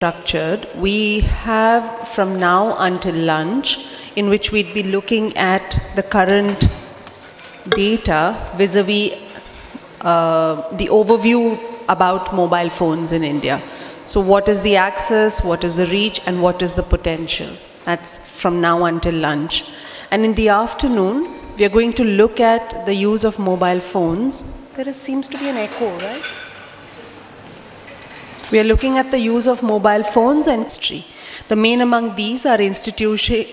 structured. We have from now until lunch, in which we'd be looking at the current data vis-a-vis the overview about mobile phones in India. So what is the access, what is the reach, and what is the potential? That's from now until lunch. And in the afternoon, we are going to look at the use of mobile phones. There seems to be an echo, right? We are looking at the use of mobile phones and history. The main among these are instituting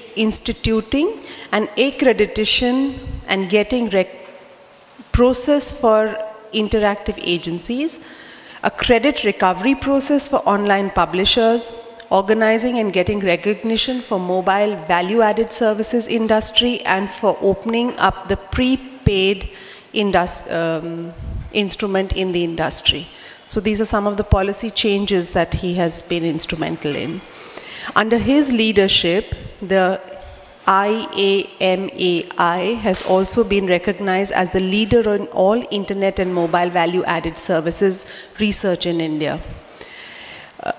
an accreditation and getting process for interactive agencies, a credit recovery process for online publishers, organizing and getting recognition for mobile value-added services industry, and for opening up the prepaid instrument in the industry. So these are some of the policy changes that he has been instrumental in. Under his leadership, the IAMAI has also been recognized as the leader in all internet and mobile value-added services research in India.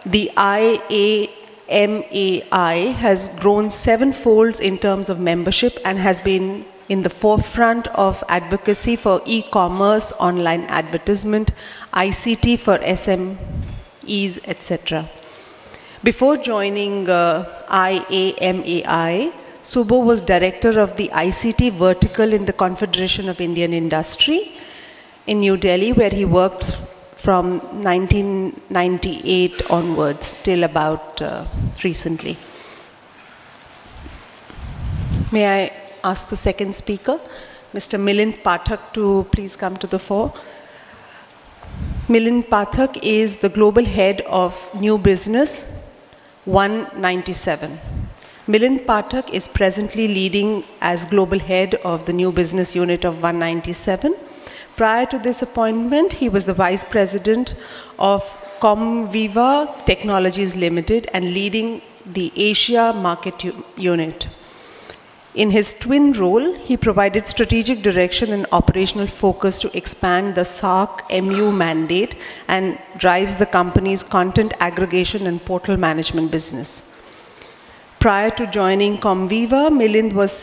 The IAMAI has grown 7-fold in terms of membership and has been in the forefront of advocacy for e-commerce, online advertisement, ICT for SMEs, etc. Before joining IAMAI, Subbo was director of the ICT vertical in the Confederation of Indian Industry in New Delhi, where he worked from 1998 onwards till about recently. May I ask the second speaker, Mr. Milind Pathak, to please come to the fore. Milind Pathak is the global head of New Business 197. Milind Pathak is presently leading as global head of the New Business Unit of 197. Prior to this appointment, he was the vice president of Comviva Technologies Limited and leading the Asia Market Unit. In his twin role, he provided strategic direction and operational focus to expand the SARC-MU mandate and drives the company's content aggregation and portal management business. Prior to joining Comviva, Milind was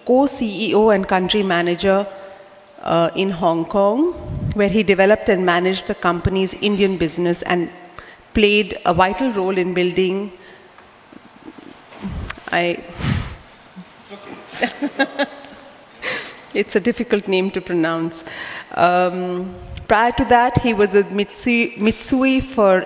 co-CEO and country manager in Hong Kong, where he developed and managed the company's Indian business and played a vital role in building. It's okay. It's a difficult name to pronounce. Prior to that, he was with Mitsui for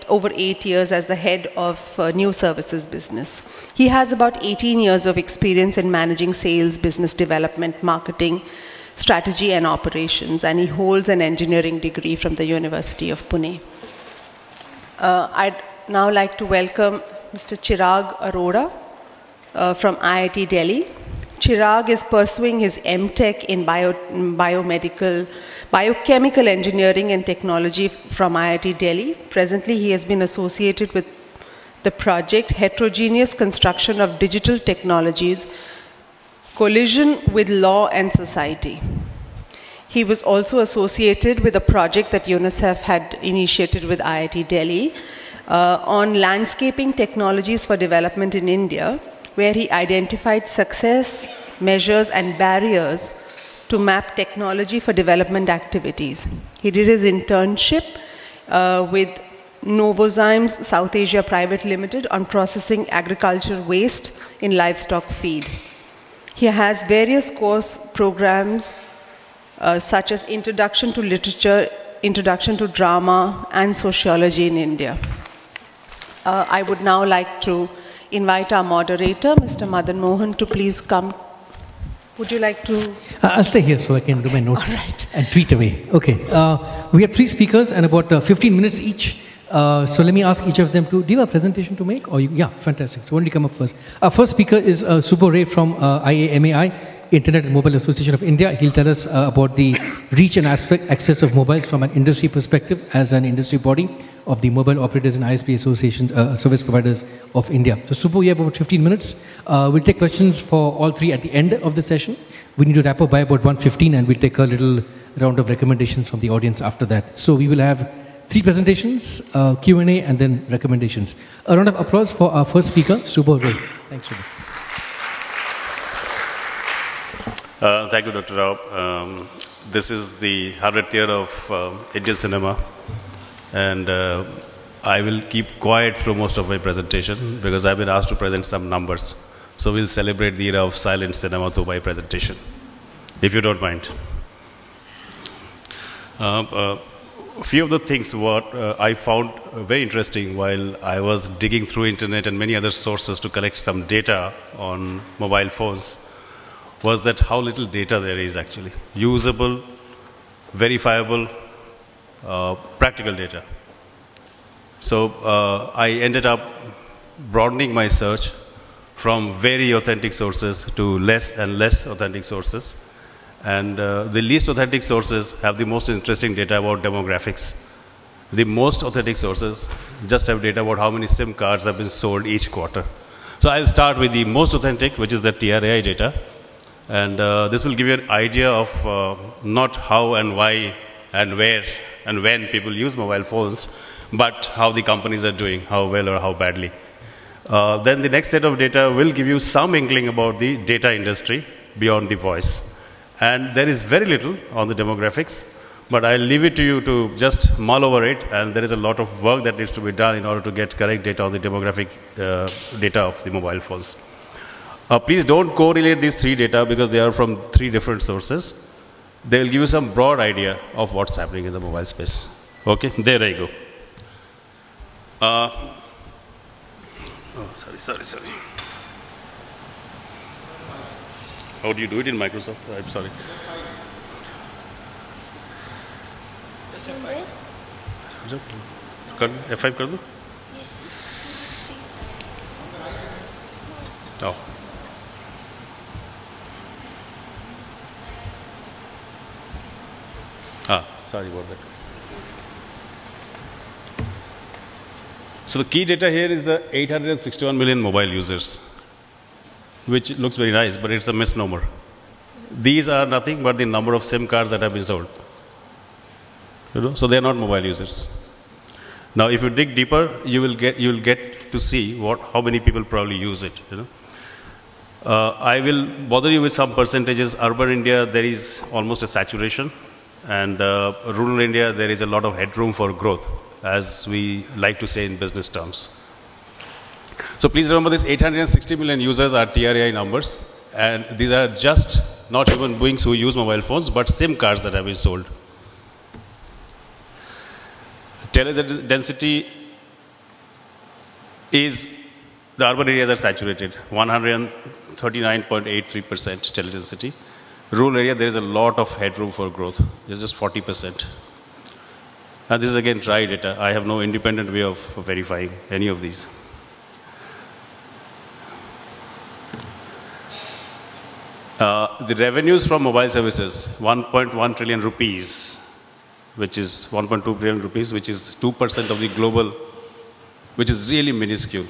over 8 years as the head of new services business. He has about 18 years of experience in managing sales, business development, marketing, strategy, and operations, and he holds an engineering degree from the University of Pune. I'd now like to welcome Mr. Chirag Arora from IIT Delhi. Chirag is pursuing his MTech in biochemical engineering and technology from IIT Delhi. Presently, he has been associated with the project Heterogeneous Construction of Digital Technologies, Collision with Law and Society. He was also associated with a project that UNICEF had initiated with IIT Delhi on landscaping technologies for development in India, where he identified success measures and barriers to map technology for development activities. He did his internship with Novozymes South Asia Private Limited on processing agricultural waste in livestock feed. He has various course programs such as Introduction to Literature, Introduction to Drama, and Sociology in India. I would now like to invite our moderator, Mr. Madan Mohan, to please come. Would you like to? I'll stay here so I can do my notes and tweet away. Okay. We have 3 speakers and about 15 minutes each. So let me ask each of them to, do you have a presentation to make? Or yeah, fantastic. So only come up first. Our first speaker is Subbo Ray from IAMAI, Internet and Mobile Association of India. He'll tell us about the reach and access of mobiles from an industry perspective as an industry body of the Mobile Operators and ISP Association Service Providers of India. So Subbo, you have about 15 minutes. We'll take questions for all 3 at the end of the session. We need to wrap up by about 1:15 and we'll take a little round of recommendations from the audience after that. So we will have 3 presentations, Q&A, and then recommendations. A round of applause for our first speaker, Subho Ray. Thanks, Subho. Thank you, Dr. Rao. This is the 100th year of Indian cinema, and I will keep quiet through most of my presentation because I've been asked to present some numbers. So we'll celebrate the era of silent cinema through my presentation, if you don't mind. A few of the things what I found very interesting while I was digging through internet and many other sources to collect some data on mobile phones was that how little data there is actually. Usable, verifiable, practical data. So I ended up broadening my search from very authentic sources to less and less authentic sources. And the least authentic sources have the most interesting data about demographics. The most authentic sources just have data about how many SIM cards have been sold each quarter. So I'll start with the most authentic, which is the TRAI data. And this will give you an idea of not how and why and where and when people use mobile phones, but how the companies are doing, how well or how badly. Then the next set of data will give you some inkling about the data industry beyond the voice. And there is very little on the demographics, but I'll leave it to you to just mull over it, and there is a lot of work that needs to be done in order to get correct data on the demographic data of the mobile phones. Please don't correlate these three data because they are from three different sources. They will give you some broad idea of what's happening in the mobile space. Okay, there I go. Oh, sorry. How do you do it in Microsoft? I'm sorry. Just F5. F5 कर दूँ? Yes. Oh. Sorry about that. So the key data here is the 861 million mobile users, which looks very nice, but it's a misnomer. These are nothing but the number of SIM cards that have been sold. So they are not mobile users. Now, if you dig deeper, you will get to see how many people probably use it. I will bother you with some percentages. Urban India, there is almost a saturation, and rural India, there is a lot of headroom for growth, as we like to say in business terms. So please remember, this 860 million users are TRAI numbers, and these are just not human beings who use mobile phones, but SIM cards that have been sold. Teledensity is, the urban areas are saturated, 139.83% teledensity. Rural area, there is a lot of headroom for growth. It's just 40%. And this is again dry data. I have no independent way of verifying any of these. The revenues from mobile services, 1.1 trillion rupees, which is 1.2 trillion rupees, which is 2% of the global, which is really minuscule.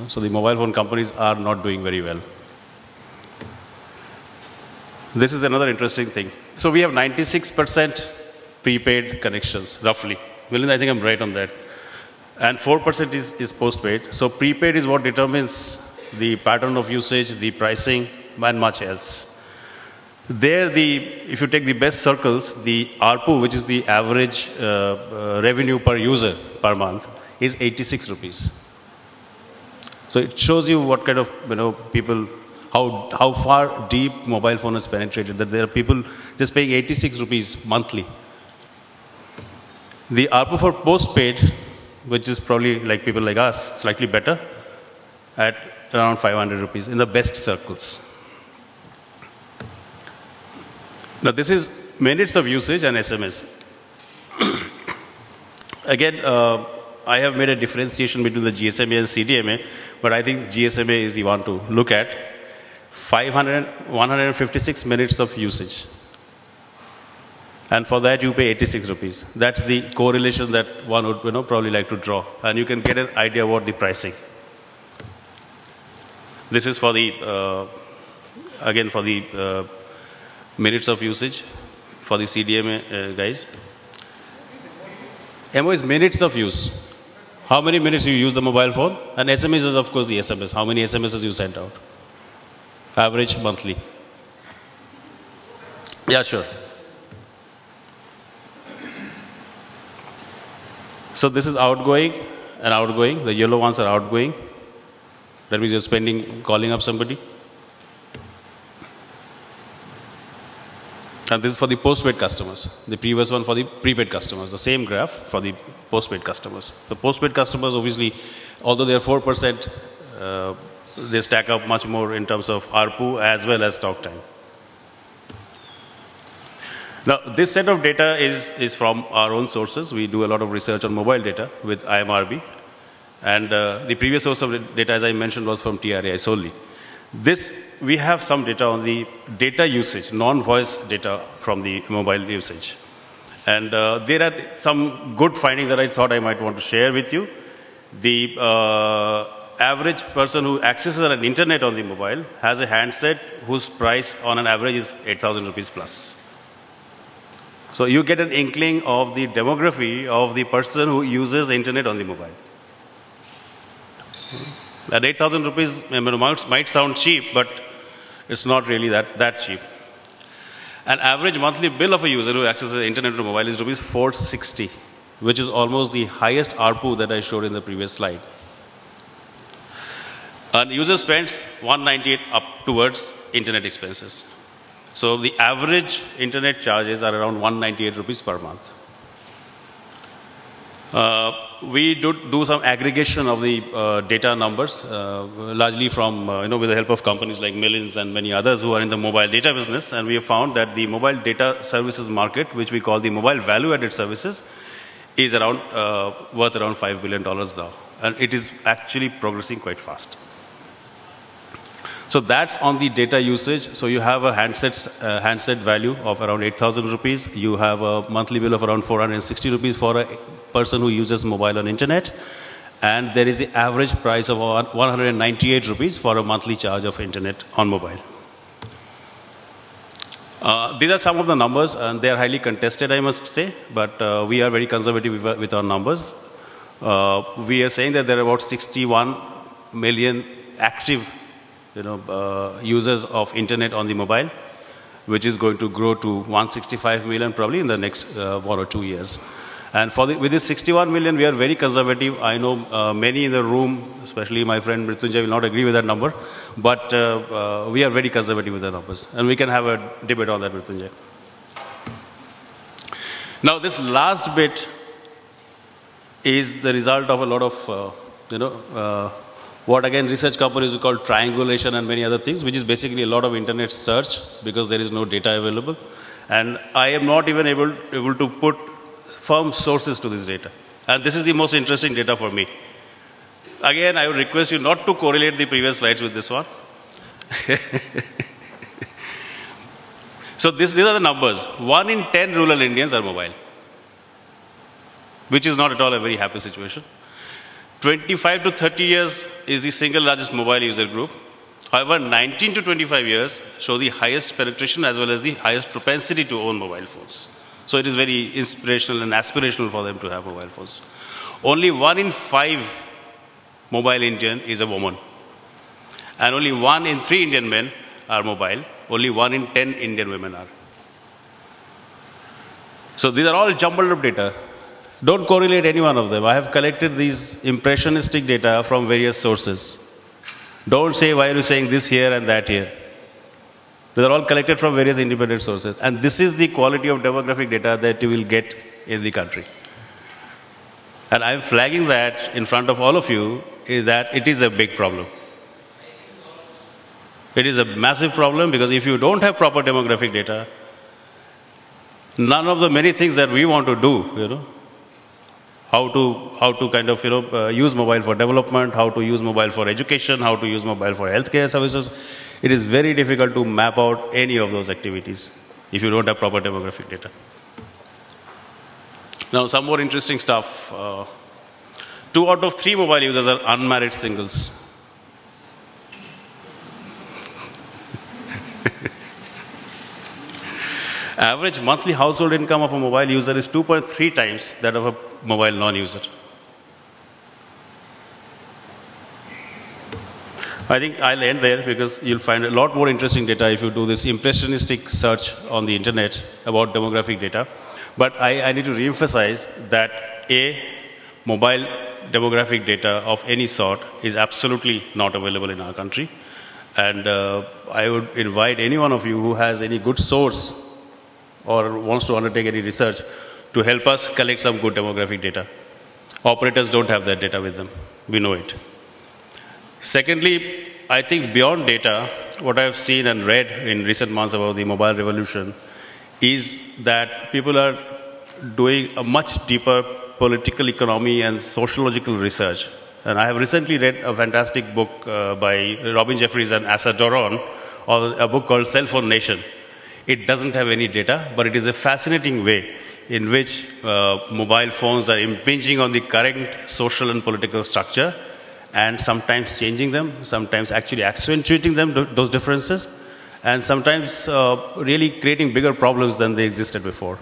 So the mobile phone companies are not doing very well. This is another interesting thing. So we have 96% prepaid connections, roughly. Milind, I think I'm right on that. And 4% is postpaid. So prepaid is what determines the pattern of usage, the pricing, and much else. There, if you take the best circles, the ARPU, which is the average revenue per user per month, is 86 rupees. So it shows you what kind of people, how far deep mobile phone is penetrated, that there are people just paying 86 rupees monthly. The ARPU for postpaid, which is probably like people like us, slightly better, at around 500 rupees in the best circles. Now this is minutes of usage and SMS. Again, I have made a differentiation between the GSMA and CDMA, but I think GSMA is the one to look at. 156 minutes of usage. And for that you pay 86 rupees. That's the correlation that one would probably like to draw. And you can get an idea about the pricing. This is for the, again for the minutes of usage for the CDMA guys. MO is minutes of use. How many minutes you use the mobile phone? And SMS is, of course, the SMS. How many SMSs you sent out? Average monthly. Yeah, sure. So this is outgoing and outgoing. The yellow ones are outgoing. That means you're spending, calling up somebody. And this is for the postpaid customers. The previous one for the prepaid customers. The same graph for the postpaid customers. The postpaid customers, obviously, although they are 4%, they stack up much more in terms of ARPU as well as talk time. Now, this set of data is from our own sources. We do a lot of research on mobile data with IMRB. And the previous source of data, as I mentioned, was from TRAI solely. This, we have some data on the data usage, non-voice data from the mobile usage. And there are some good findings that I thought I might want to share with you. The average person who accesses an internet on the mobile has a handset whose price on an average is 8,000 rupees plus. So you get an inkling of the demography of the person who uses internet on the mobile. That 8,000 rupees might sound cheap, but it's not really that cheap. An average monthly bill of a user who accesses the internet on mobile is rupees 460, which is almost the highest ARPU that I showed in the previous slide. An user spends 198 up towards internet expenses. So the average internet charges are around 198 rupees per month. We do some aggregation of the data numbers, largely from, with the help of companies like Millions and many others who are in the mobile data business. And we have found that the mobile data services market, which we call the mobile value-added services, is around worth around $5 billion now. And it is actually progressing quite fast. So that's on the data usage. So you have a handset value of around 8,000 rupees. You have a monthly bill of around 460 rupees for a person who uses mobile on internet. And there is the average price of 198 rupees for a monthly charge of internet on mobile. These are some of the numbers, and they are highly contested, I must say. But we are very conservative with our numbers. We are saying that there are about 61 million active users of internet on the mobile, which is going to grow to 165 million probably in the next 1 or 2 years. And with this 61 million, we are very conservative. I know many in the room, especially my friend Mrityunjay, will not agree with that number, but we are very conservative with the numbers. And we can have a debate on that, Mrityunjay. Now, this last bit is the result of a lot of, what again research companies call triangulation and many other things, which is basically a lot of internet search because there is no data available. And I am not even able to put firm sources to this data. And this is the most interesting data for me. Again, I would request you not to correlate the previous slides with this one. So these are the numbers. 1 in 10 rural Indians are mobile, which is not at all a very happy situation. 25 to 30 years is the single largest mobile user group. However, 19 to 25 years show the highest penetration as well as the highest propensity to own mobile phones. So it is very inspirational and aspirational for them to have mobile phones. Only 1 in 5 mobile Indian is a woman. And only 1 in 3 Indian men are mobile. Only 1 in 10 Indian women are. So these are all jumbled up data. Don't correlate any one of them. I have collected these impressionistic data from various sources. Don't say, why are you saying this here and that here? They are all collected from various independent sources. And this is the quality of demographic data that you will get in the country. And I am flagging that in front of all of you, is that it is a big problem. It is a massive problem because if you don't have proper demographic data, none of the many things that we want to do, how to kind of use mobile for development, how to use mobile for education, how to use mobile for healthcare services. It is very difficult to map out any of those activities if you don't have proper demographic data. Now, some more interesting stuff. 2 out of 3 mobile users are unmarried singles. Average monthly household income of a mobile user is 2.3 times that of a mobile non-user. I think I'll end there because you'll find a lot more interesting data if you do this impressionistic search on the internet about demographic data. But I need to re-emphasize that mobile demographic data of any sort is absolutely not available in our country. And I would invite any one of you who has any good source or wants to undertake any research to help us collect some good demographic data. Operators don't have that data with them. We know it. Secondly, I think beyond data, what I've seen and read in recent months about the mobile revolution is that people are doing a much deeper political economy and sociological research. And I have recently read a fantastic book by Robin Jeffries and Asa Doron, or a book called Cell Phone Nation. It doesn't have any data, but it is a fascinating way in which mobile phones are impinging on the current social and political structure and sometimes changing them, sometimes actually accentuating them, those differences, and sometimes really creating bigger problems than they existed before.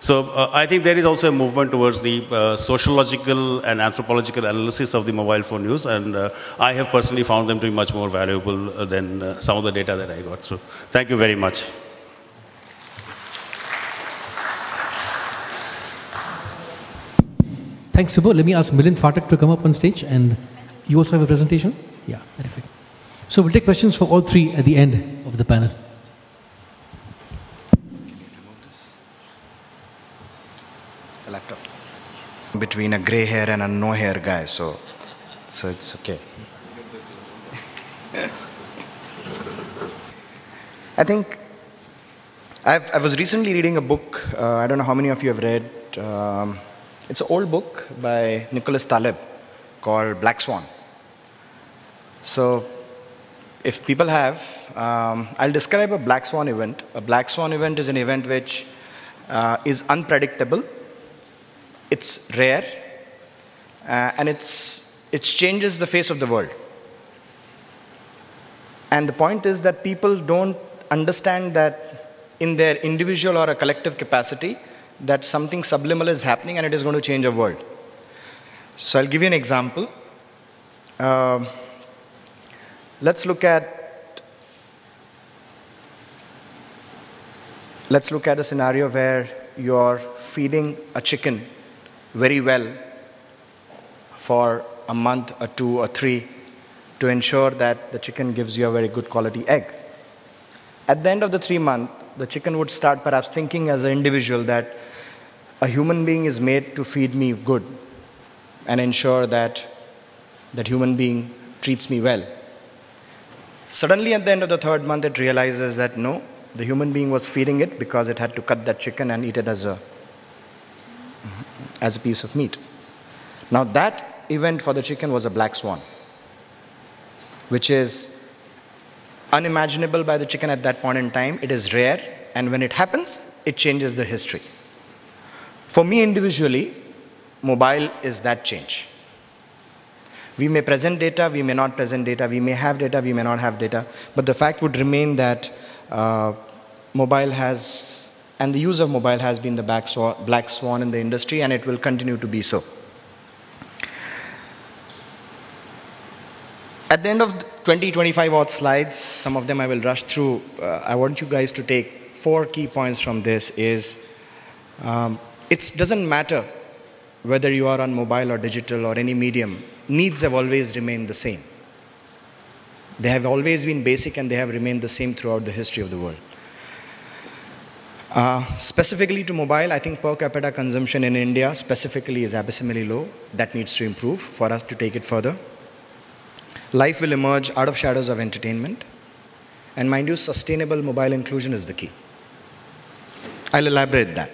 So I think there is also a movement towards the sociological and anthropological analysis of the mobile phone use, and I have personally found them to be much more valuable than some of the data that I got through. Thank you very much. Thanks, Subbu. Let me ask Milind Phatak to come up on stage, and you also have a presentation? Yeah, terrific. So we'll take questions for all three at the end of the panel. The laptop. Between a gray hair and a no hair guy, so it's okay. I think I was recently reading a book. I don't know how many of you have read. It's an old book by Nicholas Taleb called Black Swan. So if people have, I'll describe a Black Swan event. A Black Swan event is an event which is unpredictable, it's rare, and it changes the face of the world. And the point is that people don't understand that in their individual or a collective capacity that something subliminal is happening and it is going to change a world. So I'll give you an example. Let's look at a scenario where you're feeding a chicken very well for a month or 2 or 3 to ensure that the chicken gives you a very good quality egg. At the end of the 3 months, the chicken would start perhaps thinking as an individual that a human being is made to feed me good and ensure that that human being treats me well. Suddenly at the end of the 3rd month, it realizes that no, the human being was feeding it because it had to cut that chicken and eat it as a piece of meat. Now that event for the chicken was a black swan, which is unimaginable by the chicken at that point in time. It is rare, and when it happens, it changes the history. For me individually, mobile is that change. We may present data, we may not present data, we may have data, we may not have data, but the fact would remain that mobile has, and the use of mobile has been the black swan in the industry, and it will continue to be so. At the end of 20-25 odd slides, some of them I will rush through. I want you guys to take 4 key points from this. It doesn't matter whether you are on mobile or digital or any medium, needs have always remained the same. They have always been basic and they have remained the same throughout the history of the world. Specifically to mobile, I think per capita consumption in India specifically is abysmally low. That needs to improve for us to take it further. Life will emerge out of shadows of entertainment. And mind you, sustainable mobile inclusion is the key. I'll elaborate that.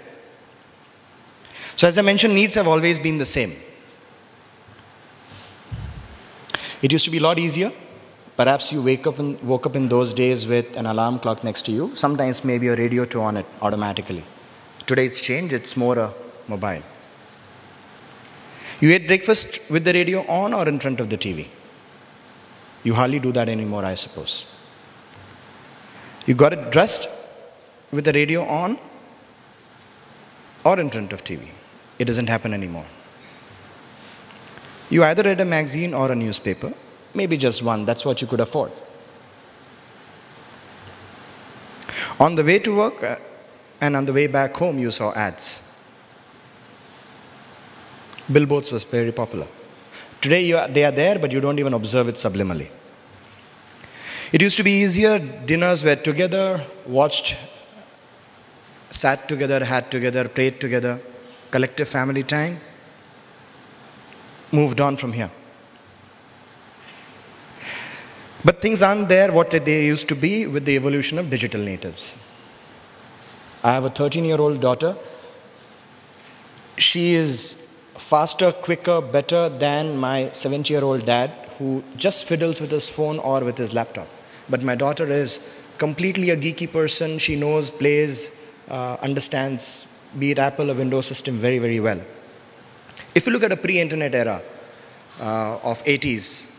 So as I mentioned, needs have always been the same. It used to be a lot easier. Perhaps you woke up in those days with an alarm clock next to you. Sometimes maybe a radio to on it automatically. Today it's changed, it's more a mobile. You ate breakfast with the radio on or in front of the TV? You hardly do that anymore, I suppose. You got it dressed with the radio on or in front of TV. It doesn't happen anymore. You either read a magazine or a newspaper, maybe just one, that's what you could afford. On the way to work and on the way back home, you saw ads. Billboards was very popular. Today they are there, but you don't even observe it subliminally. It used to be easier. Dinners were together, sat together, had together, prayed together, collective family time. Moved on from here. But things aren't there what they used to be with the evolution of digital natives. I have a 13-year-old daughter. She is faster, quicker, better than my 70-year-old dad, who just fiddles with his phone or with his laptop. But my daughter is completely a geeky person. She knows, plays, understands, be it Apple or Windows system very, very well. If you look at a pre-internet era of 80s,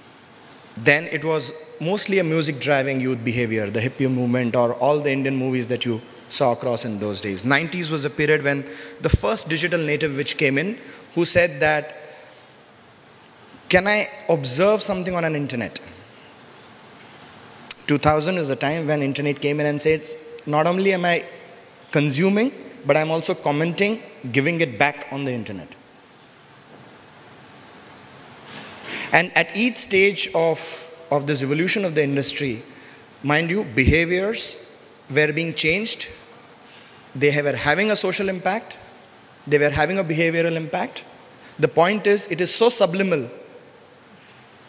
then it was mostly a music-driving youth behavior, the hippie movement or all the Indian movies that you saw across in those days. 90s was a period when the first digital native which came in, who said that, can I observe something on an internet? 2000 is the time when internet came in and said, not only am I consuming, but I'm also commenting, giving it back on the internet. And at each stage of this evolution of the industry, mind you, behaviors were being changed. They were having a social impact. They were having a behavioral impact. The point is, it is so subliminal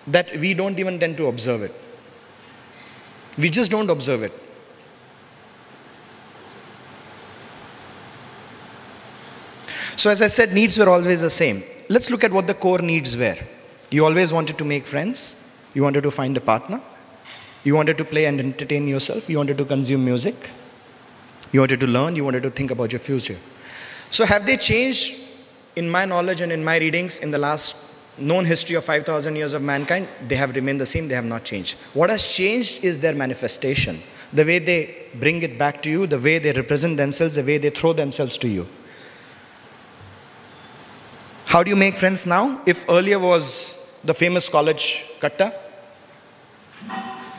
that we don't even tend to observe it. We just don't observe it. So as I said, needs were always the same. Let's look at what the core needs were. You always wanted to make friends. You wanted to find a partner. You wanted to play and entertain yourself. You wanted to consume music. You wanted to learn. You wanted to think about your future. So have they changed? In my knowledge and in my readings, in the last known history of 5,000 years of mankind, they have remained the same. They have not changed. What has changed is their manifestation. The way they bring it back to you, the way they represent themselves, the way they throw themselves to you. How do you make friends now? If earlier was the famous college katta,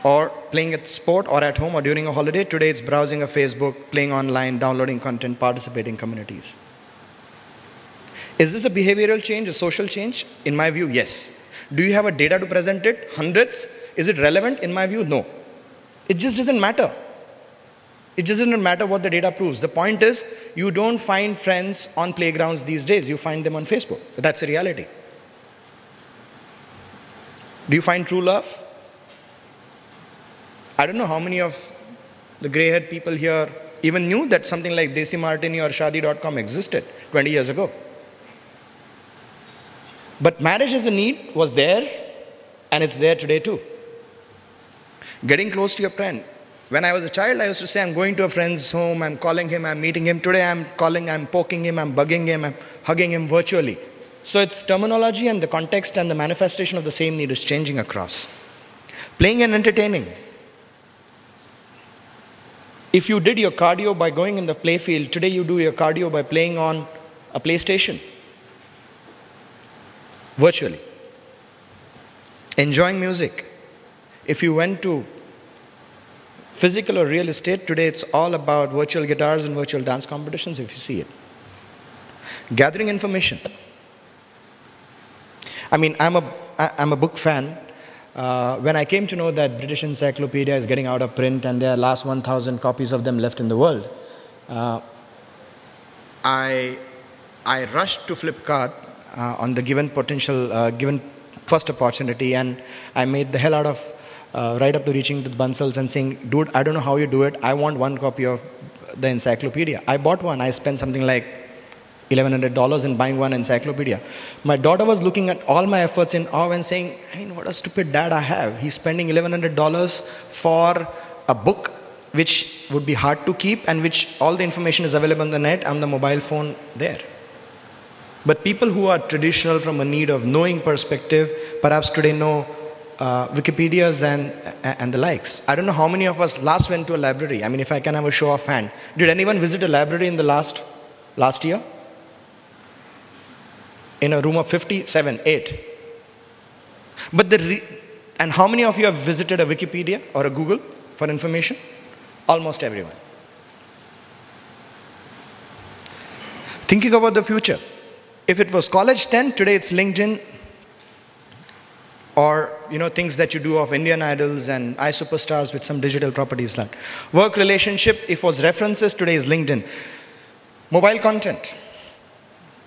or playing at sport or at home or during a holiday, today it's browsing a Facebook, playing online, downloading content, participating in communities. Is this a behavioral change, a social change? In my view, yes. Do you have a data to present it? Hundreds. Is it relevant? In my view, no. It just doesn't matter. It just doesn't matter what the data proves. The point is, you don't find friends on playgrounds these days. You find them on Facebook. That's a reality. Do you find true love? I don't know how many of the grey-haired people here even knew that something like Desi Martini or Shadi.com existed 20 years ago. But marriage as a need was there, and it's there today too. Getting close to your friend. When I was a child, I used to say, I'm going to a friend's home, I'm calling him, I'm meeting him. Today I'm calling, I'm poking him, I'm bugging him, I'm hugging him virtually. So it's terminology and the context and the manifestation of the same need is changing across. Playing and entertaining. If you did your cardio by going in the play field, today you do your cardio by playing on a PlayStation. Virtually. Enjoying music. If you went to physical or real estate, today it's all about virtual guitars and virtual dance competitions if you see it. Gathering information. I mean, I'm a book fan. When I came to know that British Encyclopedia is getting out of print and there are last 1,000 copies of them left in the world, I rushed to Flipkart on the given first opportunity, and I made the hell out of right up to reaching to the Bansals and saying, dude, I don't know how you do it. I want one copy of the encyclopedia. I bought one. I spent something like $1,100 in buying one encyclopedia. My daughter was looking at all my efforts in awe and saying, I mean, what a stupid dad I have. He's spending $1,100 for a book which would be hard to keep and which all the information is available on the net, on the mobile phone there. But people who are traditional from a need of knowing perspective, perhaps today know Wikipedias and the likes. I don't know how many of us last went to a library. I mean, if I can have a show of hand. Did anyone visit a library in the last year? In a room of 50, 7, 8. But and how many of you have visited a Wikipedia or a Google for information? Almost everyone. Thinking about the future. If it was college then, today it's LinkedIn, or things that you do of Indian Idols and iSuperstars with some digital properties like work relationship. If it was references, today is LinkedIn. Mobile content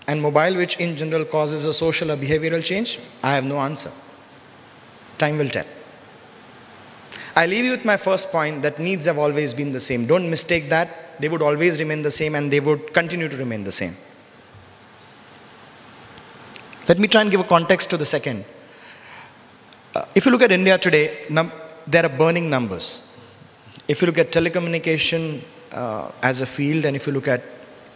and mobile, which in general causes a social or behavioral change, I have no answer. Time will tell. I leave you with my first point that needs have always been the same. Don't mistake that. They would always remain the same and they would continue to remain the same. Let me try and give a context to the second. If you look at India today, there are burning numbers. If you look at telecommunication as a field, and if you look at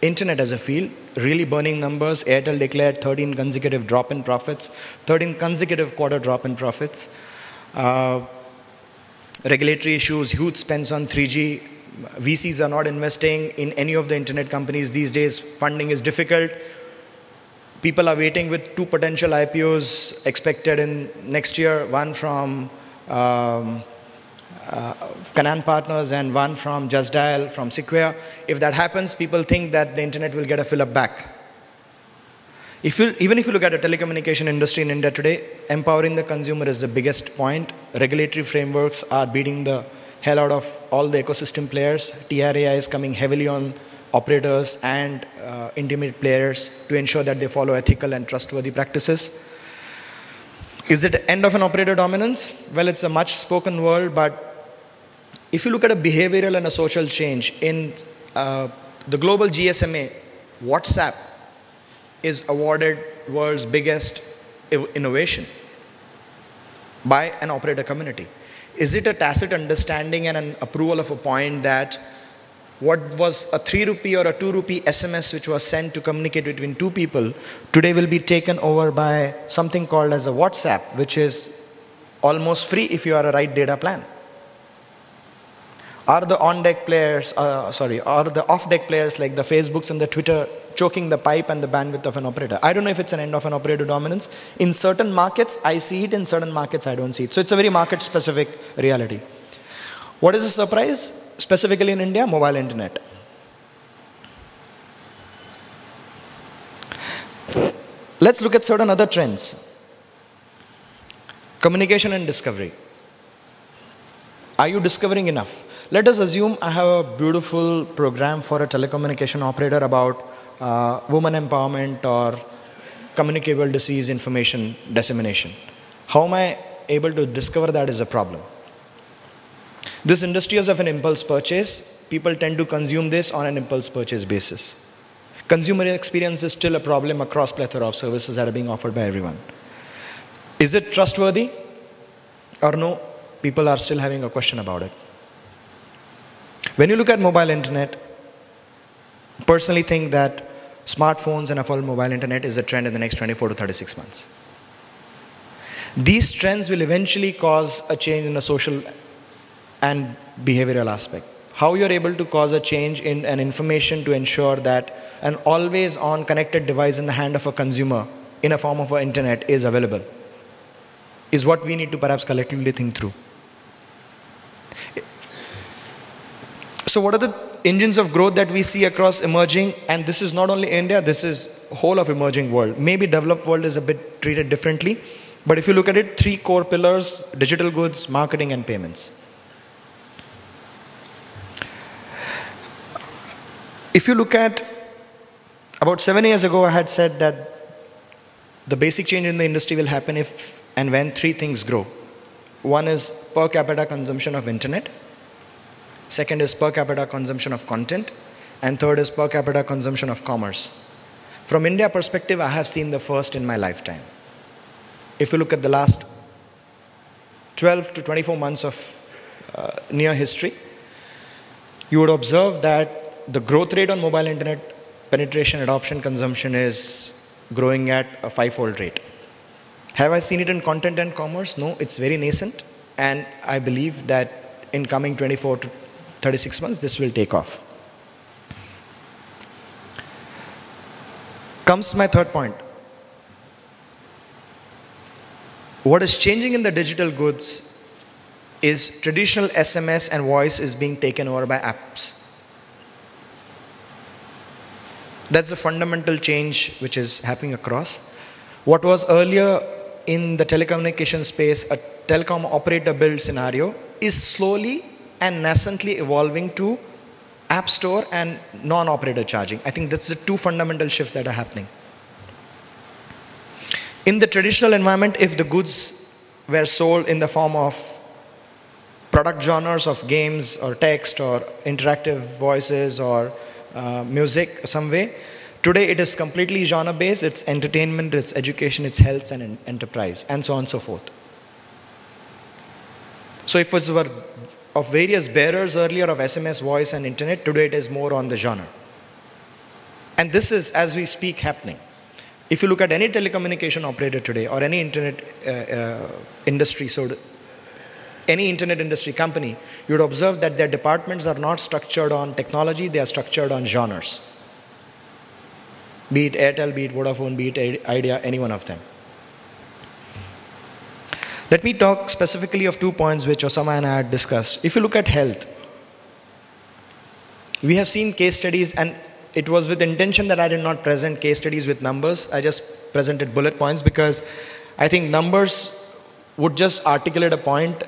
internet as a field, really burning numbers. Airtel declared 13 consecutive drop in profits, 13 consecutive quarter drop in profits. Regulatory issues, huge spends on 3G. VCs are not investing in any of the internet companies these days. Funding is difficult. People are waiting with 2 potential IPOs expected in next year, one from Canaan Partners and one from Just Dial from Sequoia. If that happens, people think that the internet will get a fill-up back. Even if you look at the telecommunication industry in India today, empowering the consumer is the biggest point. Regulatory frameworks are beating the hell out of all the ecosystem players. TRAI is coming heavily on operators and intermediate players to ensure that they follow ethical and trustworthy practices. Is it the end of an operator dominance? Well, it's a much spoken word, but if you look at a behavioral and a social change in the global GSMA, WhatsApp is awarded world's biggest innovation by an operator community. Is it a tacit understanding and an approval of a point that what was a 3 rupee or a 2 rupee SMS which was sent to communicate between 2 people today will be taken over by something called as a WhatsApp, which is almost free if you are a right data plan? Are the on-deck players, are the off-deck players like the Facebooks and the Twitter choking the pipe and the bandwidth of an operator? I don't know if it's an end of an operator dominance. In certain markets, I see it. In certain markets, I don't see it. So it's a very market-specific reality. What is the surprise? Specifically in India, mobile internet. Let's look at certain other trends. Communication and discovery. Are you discovering enough? Let us assume I have a beautiful program for a telecommunication operator about women empowerment or communicable disease information dissemination. How am I able to discover that is a problem? This industry is of an impulse purchase. People tend to consume this on an impulse purchase basis. Consumer experience is still a problem across plethora of services that are being offered by everyone. Is it trustworthy or no? People are still having a question about it. When you look at mobile internet, personally think that smartphones and a full mobile internet is a trend in the next 24 to 36 months. These trends will eventually cause a change in the social and behavioral aspect. How you're able to cause a change in an information to ensure that an always on connected device in the hand of a consumer in a form of an internet is available is what we need to perhaps collectively think through. So what are the engines of growth that we see across emerging? And this is not only India, this is whole of emerging world. Maybe developed world is a bit treated differently. But if you look at it, 3 core pillars: digital goods, marketing, and payments. If you look at, about 7 years ago, I had said that the basic change in the industry will happen if and when 3 things grow. One is per capita consumption of internet. Second is per capita consumption of content. And third is per capita consumption of commerce. From India perspective, I have seen the first in my lifetime. If you look at the last 12 to 24 months of near history, you would observe that the growth rate on mobile internet penetration, adoption, consumption is growing at a 5-fold rate. Have I seen it in content and commerce? No, it's very nascent. And I believe that in coming 24 to 36 months, this will take off. Comes my third point. What is changing in the digital goods is traditional SMS and voice is being taken over by apps. That's a fundamental change which is happening across. What was earlier in the telecommunication space a telecom operator build scenario is slowly and nascently evolving to app store and non-operator charging. I think that's the two fundamental shifts that are happening. In the traditional environment, if the goods were sold in the form of product genres of games or text or interactive voices or music some way, today it is completely genre based. It's entertainment, it's education, it's health and enterprise, and so on and so forth. So if it were of various bearers earlier of SMS, voice and internet, today it is more on the genre. And this is, as we speak, happening. If you look at any telecommunication operator today or any internet industry, any internet industry company, you would observe that their departments are not structured on technology, they are structured on genres. Be it Airtel, be it Vodafone, be it Idea, any one of them. Let me talk specifically of 2 points which Osama and I had discussed. If you look at health, we have seen case studies, and it was with intention that I did not present case studies with numbers. I just presented bullet points because I think numbers would just articulate a point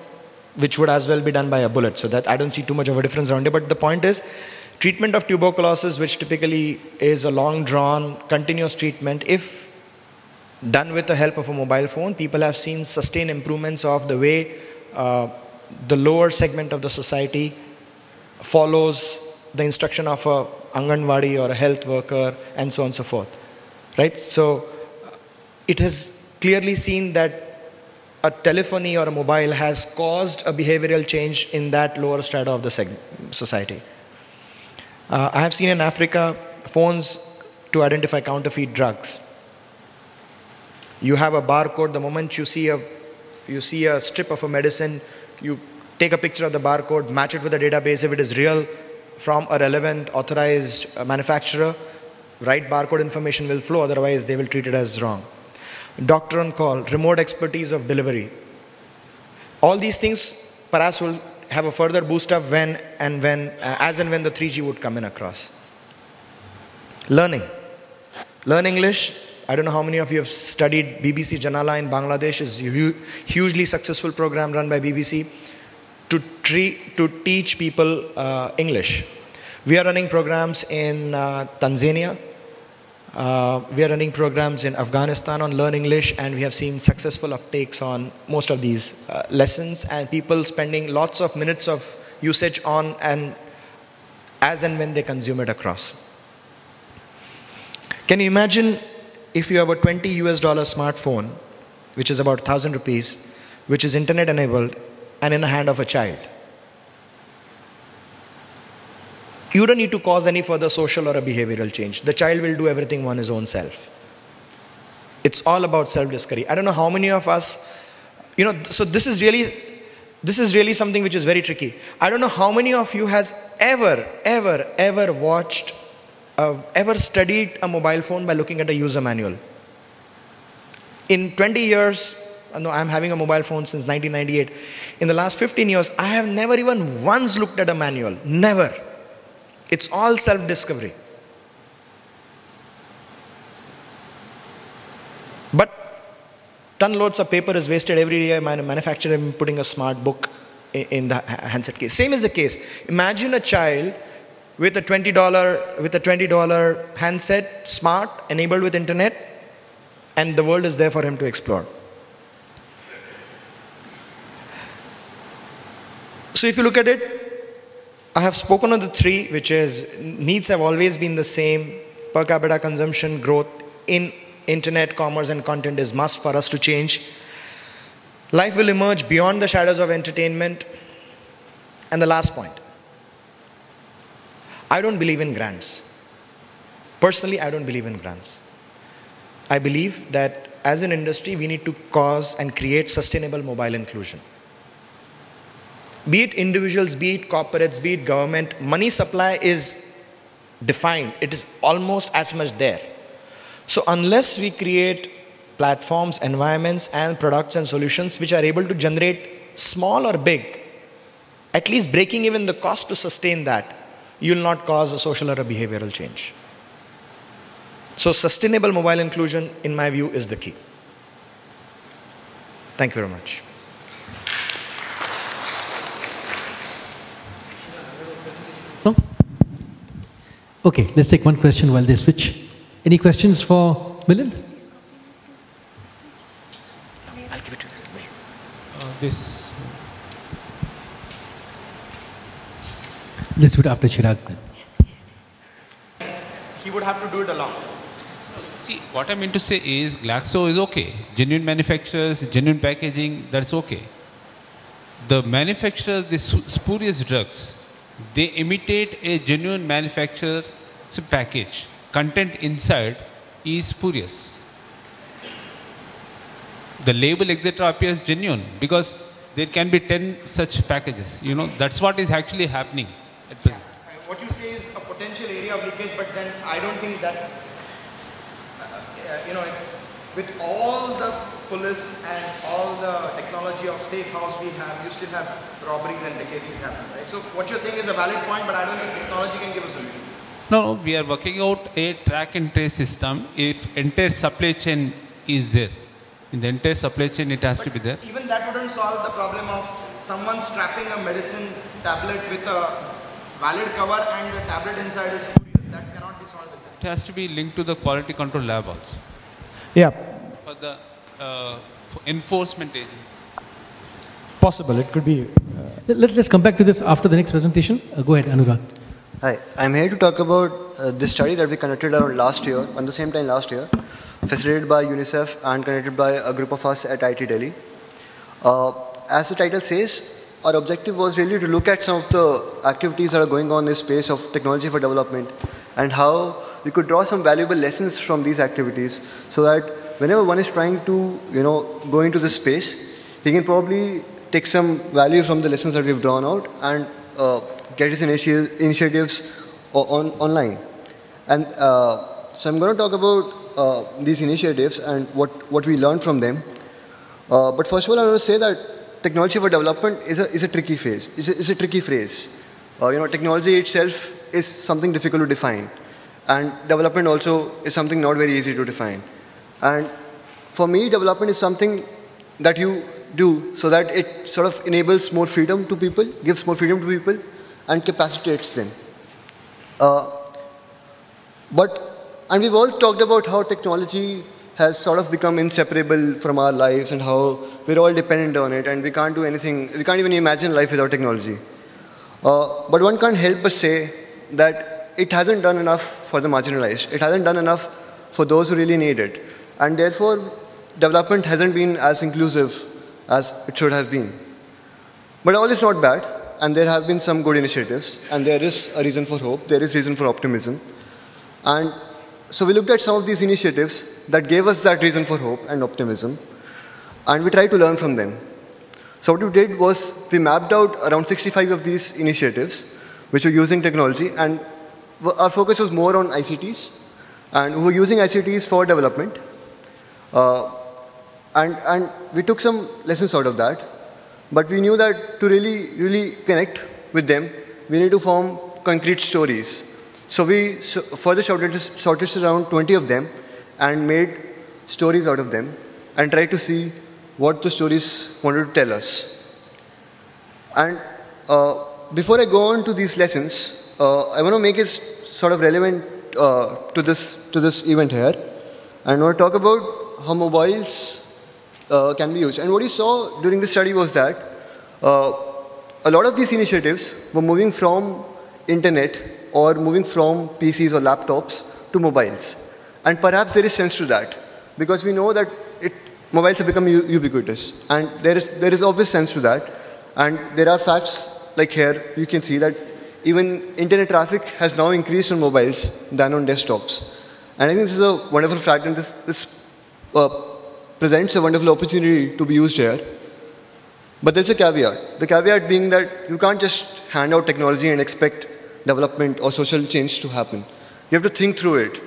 which would as well be done by a bullet. So that I don't see too much of a difference around it. But the point is, treatment of tuberculosis, which typically is a long drawn, continuous treatment, if done with the help of a mobile phone, people have seen sustained improvements of the way the lower segment of the society follows the instruction of a Anganwadi or a health worker and so on and so forth. Right? So it has clearly seen that a telephony or a mobile has caused a behavioral change in that lower strata of the society. I have seen in Africa phones to identify counterfeit drugs. You have a barcode. The moment you see a strip of a medicine, you take a picture of the barcode, match it with the database. If it is real from a relevant authorized manufacturer, right barcode information will flow. Otherwise, they will treat it as wrong. Doctor on call, remote expertise of delivery. All these things perhaps will have a further boost up as and when the 3G would come in across. Learn English. I don't know how many of you have studied BBC Janala in Bangladesh. It's a hugely successful program run by BBC to teach people English. We are running programs in Tanzania. We are running programs in Afghanistan on Learn English, and we have seen successful uptakes on most of these lessons, and people spending lots of minutes of usage on and as and when they consume it across. Can you imagine if you have a $20 smartphone, which is about 1,000 rupees, which is internet enabled and in the hand of a child? You don't need to cause any further social or a behavioral change. The child will do everything on his own self. It's all about self-discovery. I don't know how many of us, so this is really something which is very tricky. I don't know how many of you has ever watched, ever studied a mobile phone by looking at a user manual. In 20 years, I'm having a mobile phone since 1998. In the last 15 years, I have never even once looked at a manual. Never. It's all self-discovery. But ton loads of paper is wasted every day. Manufacturer putting a smart book in the handset case. Same is the case. Imagine a child with a $20 handset, smart, enabled with internet, and the world is there for him to explore. So if you look at it, I have spoken of the three, which is needs have always been the same. Per capita consumption growth in internet, commerce and content is must for us to change. Life will emerge beyond the shadows of entertainment. And the last point, I don't believe in grants. Personally, I don't believe in grants. I believe that as an industry, we need to cause and create sustainable mobile inclusion. Be it individuals, be it corporates, be it government, money supply is defined. It is almost as much there. So unless we create platforms, environments, and products and solutions which are able to generate small or big, at least breaking even the cost to sustain that, you will not cause a social or a behavioral change. So sustainable mobile inclusion, in my view, is the key. Thank you very much. No? Okay, let's take one question while they switch. Any questions for Milind? I'll give it to you. This. Let's do it after Chirag then. He would have to do it alone. See, what I mean to say is Glaxo is okay. Genuine manufacturers, genuine packaging, that's okay. The manufacturer, the spurious drugs, they imitate a genuine manufacturer's package. Content inside is spurious. The label, etc., appears genuine because there can be 10 such packages. You know, that's what is actually happening at present. What you say is a potential area of leakage, but then I don't think that, it's with all the police and all the technology of safe house we have, you still have robberies and dacoities happen, right? So what you're saying is a valid point, but I don't think technology can give a solution. No, we are working out a track and trace system. If entire supply chain is there, in the entire supply chain it has to be there. Even that wouldn't solve the problem of someone strapping a medicine tablet with a valid cover and the tablet inside is spurious. That cannot be solved with that. It has to be linked to the quality control lab also. Yeah, For the for enforcement agency. possible. It could be. Let's come back to this after the next presentation. Go ahead, Anurag. Hi, I'm here to talk about this study that we conducted around last year, on the same time last year, facilitated by UNICEF and conducted by a group of us at IIT Delhi. As the title says, our objective was really to look at some of the activities that are going on in this space of technology for development and how we could draw some valuable lessons from these activities so that whenever one is trying to, go into this space, he can probably take some value from the lessons that we've drawn out and get his initiatives online. And so I'm going to talk about these initiatives and what we learned from them. But first of all, I want to say that technology for development is a tricky phase. It's a tricky phrase. Technology itself is something difficult to define. And development also is something not very easy to define. And for me, development is something that you do so that it sort of enables more freedom to people, gives more freedom to people, and capacitates them. And we've all talked about how technology has sort of become inseparable from our lives and how we're all dependent on it and we can't do anything, we can't even imagine life without technology. But one can't help but say that it hasn't done enough for the marginalized. It hasn't done enough for those who really need it. And therefore, development hasn't been as inclusive as it should have been. But all is not bad, and there have been some good initiatives, and there is a reason for hope, there is reason for optimism. And so we looked at some of these initiatives that gave us that reason for hope and optimism, and we tried to learn from them. So what we did was we mapped out around 65 of these initiatives, which were using technology, and our focus was more on ICTs, and we were using ICTs for development. And we took some lessons out of that, but we knew that to really connect with them, we need to form concrete stories. So we further shortlisted around 20 of them and made stories out of them and tried to see what the stories wanted to tell us. And before I go on to these lessons, I want to make it sort of relevant to this event here. And I want to talk about how mobiles can be used. And what you saw during the study was that a lot of these initiatives were moving from internet or moving from PCs or laptops to mobiles. And perhaps there is sense to that, because we know that mobiles have become ubiquitous. And there is obvious sense to that. And there are facts, like here, you can see that even internet traffic has now increased on mobiles than on desktops. And I think this is a wonderful fact, and this presents a wonderful opportunity to be used here. But there's a caveat. The caveat being that you can't just hand out technology and expect development or social change to happen. You have to think through it.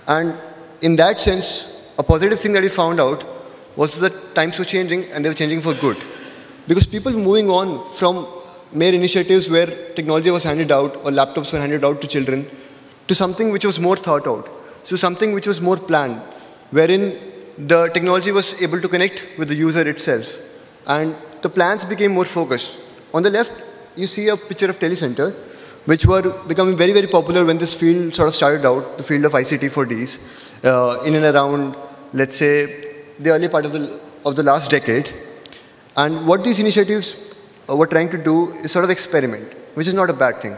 And in that sense, a positive thing that we found out was that times were changing and they were changing for good. Because people were moving on from mere initiatives where technology was handed out or laptops were handed out to children to something which was more thought out, so something which was more planned, wherein the technology was able to connect with the user itself. And the plans became more focused. On the left, you see a picture of telecenter, which were becoming very, very popular when this field sort of started out, the field of ICT for Ds, in and around, let's say, the early part of the last decade. And what these initiatives were trying to do is sort of experiment, which is not a bad thing.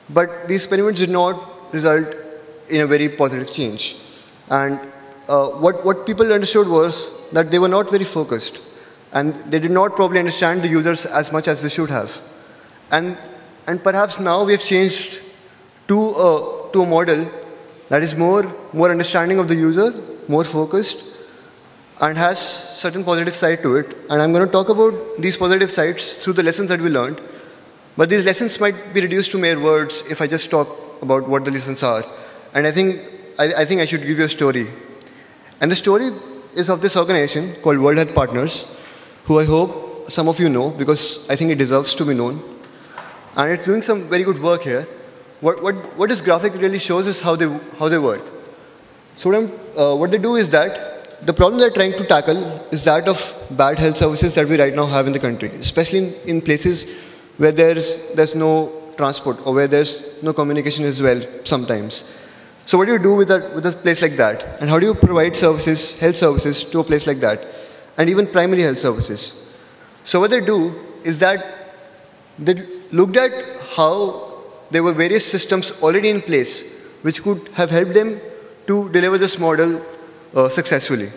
But these experiments did not result in a very positive change. And what people understood was that they were not very focused. And they did not probably understand the users as much as they should have. And perhaps now we have changed to a model that is more understanding of the user, more focused, and has certain positive side to it. And I'm going to talk about these positive sides through the lessons that we learned. But these lessons might be reduced to mere words if I just talk about what the lessons are. And I think I should give you a story. And the story is of this organization called World Health Partners, who I hope some of you know, because I think it deserves to be known. And it's doing some very good work here. What this graphic really shows is how they work. So what they do is that the problem they're trying to tackle is that of bad health services that we right now have in the country, especially in places where there's no transport or where there's no communication as well sometimes. So what do you do with a place like that? And how do you provide services, health services to a place like that? And even primary health services. So what they do is that they looked at how there were various systems already in place which could have helped them to deliver this model successfully.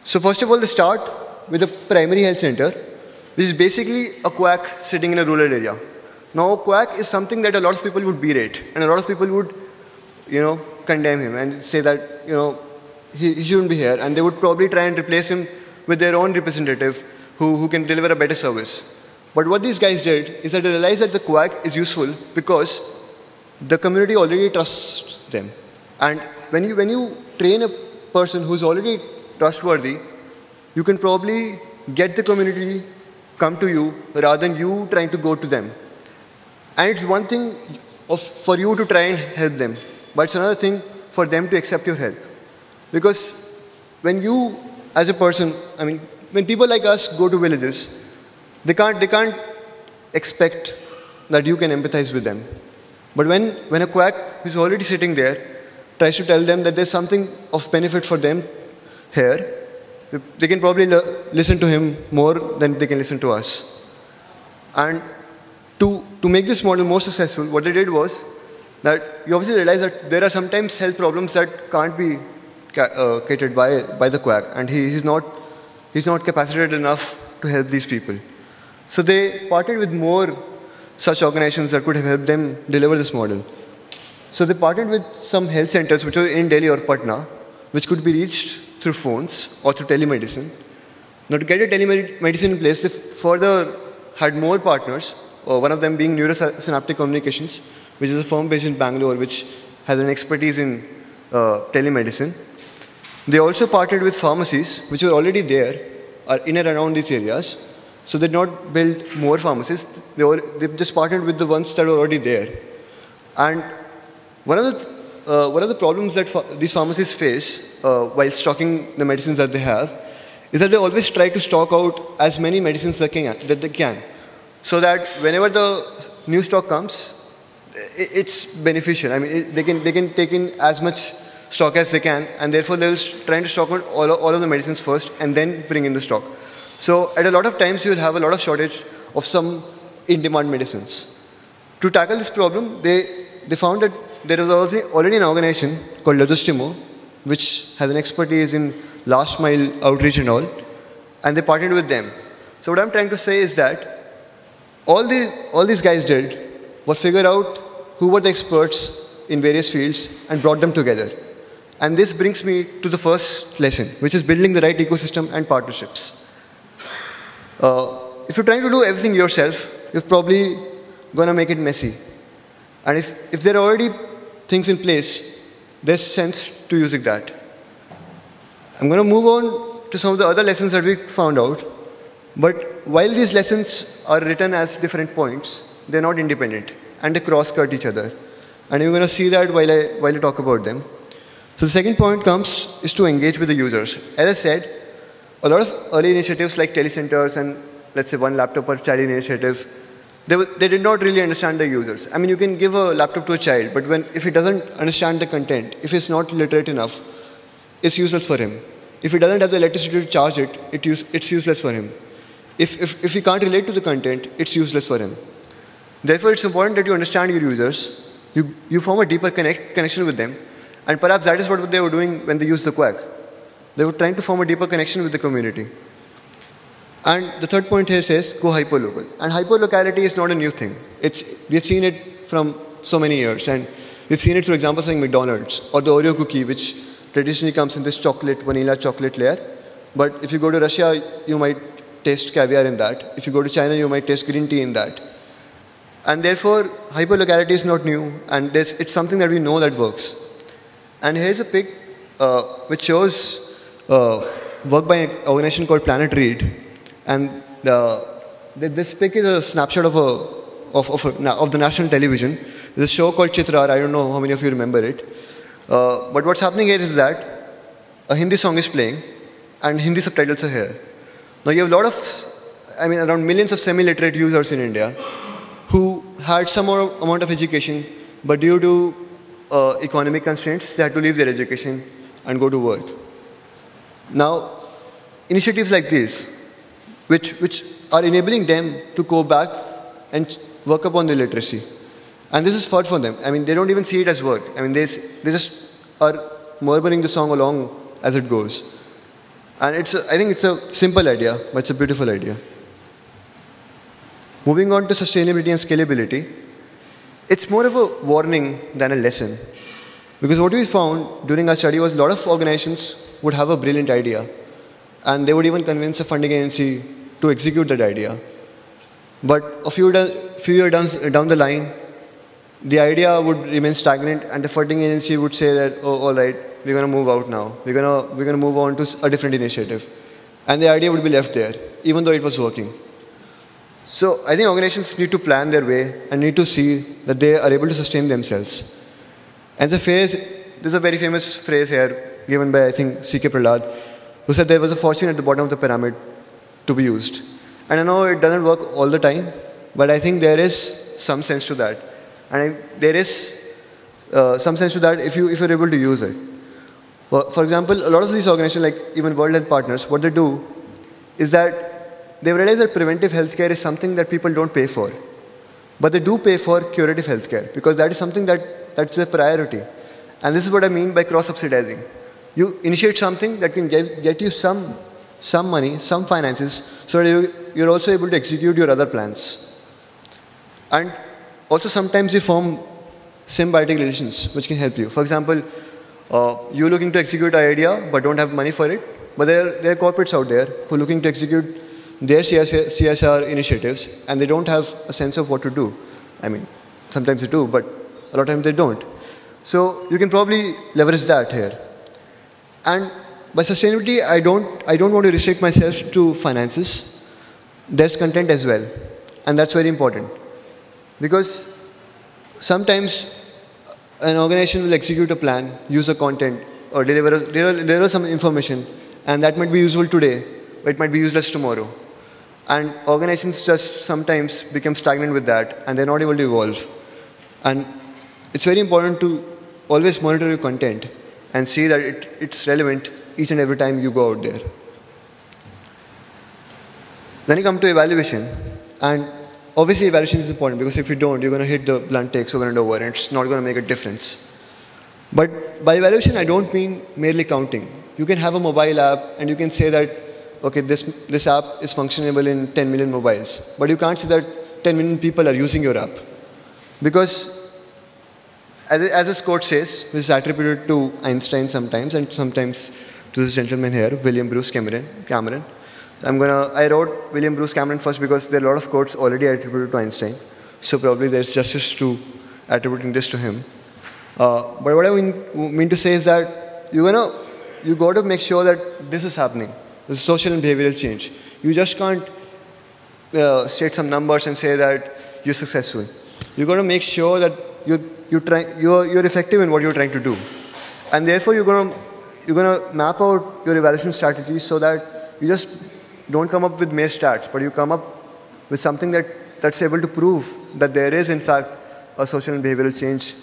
So first of all, they start with a primary health center, which is basically a quack sitting in a rural area. Now, a quack is something that a lot of people would berate, and a lot of people would, condemn him and say that, he shouldn't be here, and they would probably try and replace him with their own representative who can deliver a better service. But what these guys did is that they realized that the quack is useful because the community already trusts them. And when you train a person who's already trustworthy, you can probably get the community come to you rather than you trying to go to them. And it's one thing for you to try and help them, but it's another thing for them to accept your help. Because when you, as a person, when people like us go to villages, they can't expect that you can empathize with them. But when a quack who's already sitting there tries to tell them that there's something of benefit for them here, they can probably listen to him more than they can listen to us. And to make this model more successful, what they did was that you obviously realize that there are sometimes health problems that can't be catered by the quack, and he's not capacitated enough to help these people. So they partnered with more such organizations that could have helped them deliver this model. So they partnered with some health centers which were in Delhi or Patna, which could be reached through phones or through telemedicine. Now to get a telemedicine in place, they further had more partners, one of them being Neurosynaptic Communications, which is a firm based in Bangalore which has an expertise in telemedicine. They also partnered with pharmacies which were already there in and around these areas. So they did not build more pharmacies, they just partnered with the ones that were already there. And one of the problems that these pharmacies face while stocking the medicines that they have is that they always try to stock out as many medicines that they can, so that whenever the new stock comes, it's beneficial. They can take in as much stock as they can, and therefore they'll try to stock out all of the medicines first and then bring in the stock. So at a lot of times you will have a lot of shortage of some in-demand medicines. To tackle this problem, they found that there was already an organization called Logistimo, which has an expertise in last mile outreach and all, and they partnered with them. So what I'm trying to say is that all these guys did was figure out who were the experts in various fields and brought them together. And this brings me to the first lesson, which is building the right ecosystem and partnerships. If you're trying to do everything yourself, you're probably going to make it messy. And if there are already things in place, there's sense to using that. I'm going to move on to some of the other lessons that we found out. But while these lessons are written as different points, they're not independent and they cross-cut each other. And you're going to see that while I talk about them. So the second point is to engage with the users. As I said, a lot of early initiatives like telecenters and let's say one laptop per child initiative, they did not really understand the users. I mean, you can give a laptop to a child, but if he doesn't understand the content, if he's not literate enough, it's useless for him. If he doesn't have the electricity to charge it, it's useless for him. If he can't relate to the content, it's useless for him. Therefore, it's important that you understand your users, you form a deeper connection with them, and perhaps that is what they were doing when they used the Quack. They were trying to form a deeper connection with the community. And the third point here says, go hyperlocal. And hyperlocality is not a new thing. We've seen it from so many years. And we've seen it, for example, like McDonald's or the Oreo cookie, which traditionally comes in this vanilla chocolate layer. But if you go to Russia, you might taste caviar in that. If you go to China, you might taste green tea in that. And therefore, hyperlocality is not new. And it's something that we know that works. And here's a pic which shows work by an organization called Planet Read. And this pic is a snapshot of the national television. There's a show called Chitrar. I don't know how many of you remember it. But what's happening here is that a Hindi song is playing and Hindi subtitles are here. Now you have around millions of semi-literate users in India who had some amount of education, but due to economic constraints, they had to leave their education and go to work. Now, initiatives like these, which are enabling them to go back and work upon their literacy. And this is fun for them. I mean, they don't even see it as work. I mean, they just are murmuring the song along as it goes. And I think it's a simple idea, but it's a beautiful idea. Moving on to sustainability and scalability, it's more of a warning than a lesson. Because what we found during our study was a lot of organizations would have a brilliant idea. And they would even convince a funding agency to execute that idea. But a few years down the line, the idea would remain stagnant and the funding agency would say that, oh, all right, we're going to move out now. We're going to move on to a different initiative. And the idea would be left there, even though it was working. So I think organizations need to plan their way and need to see that they are able to sustain themselves. And there's a very famous phrase here given by, I think, C.K. Prahlad, who said there was a fortune at the bottom of the pyramid to be used. And I know it doesn't work all the time, but I think there is some sense to that. And there is some sense to that if you're able to use it. For example, a lot of these organizations, like even World Health Partners, what they do is that they realize that preventive healthcare is something that people don't pay for. But they do pay for curative healthcare, because that is something that's a priority. And this is what I mean by cross-subsidizing. You initiate something that can get you some money, some finances, so that you're also able to execute your other plans. And also sometimes you form symbiotic relations which can help you. For example, you're looking to execute an idea but don't have money for it, but there are corporates out there who are looking to execute their CSR initiatives and they don't have a sense of what to do. I mean, sometimes they do, but a lot of times they don't. So you can probably leverage that here. And by sustainability, I don't want to restrict myself to finances. There's content as well. And that's very important. Because sometimes an organization will execute a plan, use a content, or deliver some information, and that might be useful today, but it might be useless tomorrow. And organizations just sometimes become stagnant with that, and they're not able to evolve. And it's very important to always monitor your content and see that it's relevant each and every time you go out there. Then you come to evaluation. And obviously evaluation is important, because if you don't, you're going to hit the blunt takes over and over, and it's not going to make a difference. But by evaluation, I don't mean merely counting. You can have a mobile app and you can say that, okay, this app is functionable in 10 million mobiles. But you can't say that 10 million people are using your app. Because as this quote says, this is attributed to Einstein sometimes, and sometimes to this gentleman here, William Bruce Cameron. I wrote William Bruce Cameron first because there are a lot of quotes already attributed to Einstein. So probably there's justice to attributing this to him. But what I mean to say is that you're going to you got to make sure that this is happening. This is social and behavioral change. You just can't state some numbers and say that you're successful. You got to make sure that you're effective in what you're trying to do, and therefore you're gonna map out your evaluation strategies so that you just don't come up with mere stats, but you come up with something that's able to prove that there is in fact a social and behavioral change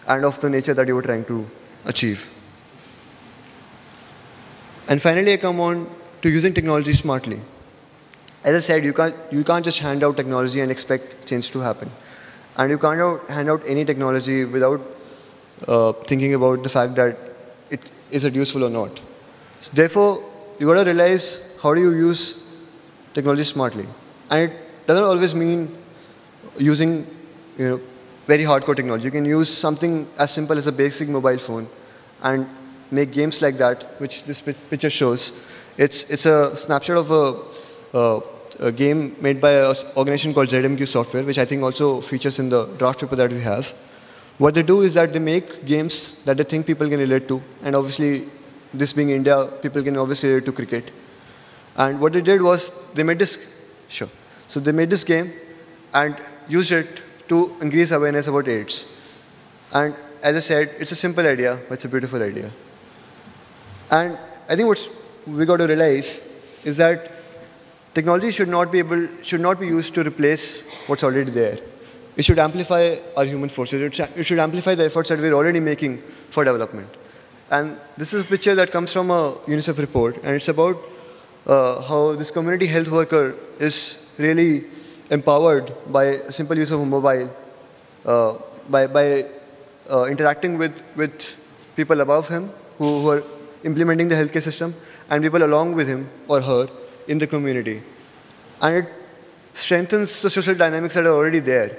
and of the nature that you were trying to achieve. And finally, I come on to using technology smartly. As I said, you can't just hand out technology and expect change to happen. And you can't hand out any technology without thinking about the fact that is it useful or not. So therefore, you got to realize how do you use technology smartly. And it doesn't always mean using very hardcore technology. You can use something as simple as a basic mobile phone and make games like that, which this picture shows. It's a snapshot of a game made by an organization called ZMQ Software, which I think also features in the draft paper that we have. What they do is that they make games that they think people can relate to, and obviously, this being India, people can obviously relate to cricket. And what they did was they made this, So they made this game and used it to increase awareness about AIDS. And as I said, it's a simple idea, but it's a beautiful idea. And I think what we got to realize is that technology should not be used to replace what's already there. It should amplify our human forces. It should amplify the efforts that we're already making for development. And this is a picture that comes from a UNICEF report, and it's about how this community health worker is really empowered by a simple use of a mobile, by interacting with people above him who are implementing the healthcare system, and people along with him or her in the community. And it strengthens the social dynamics that are already there.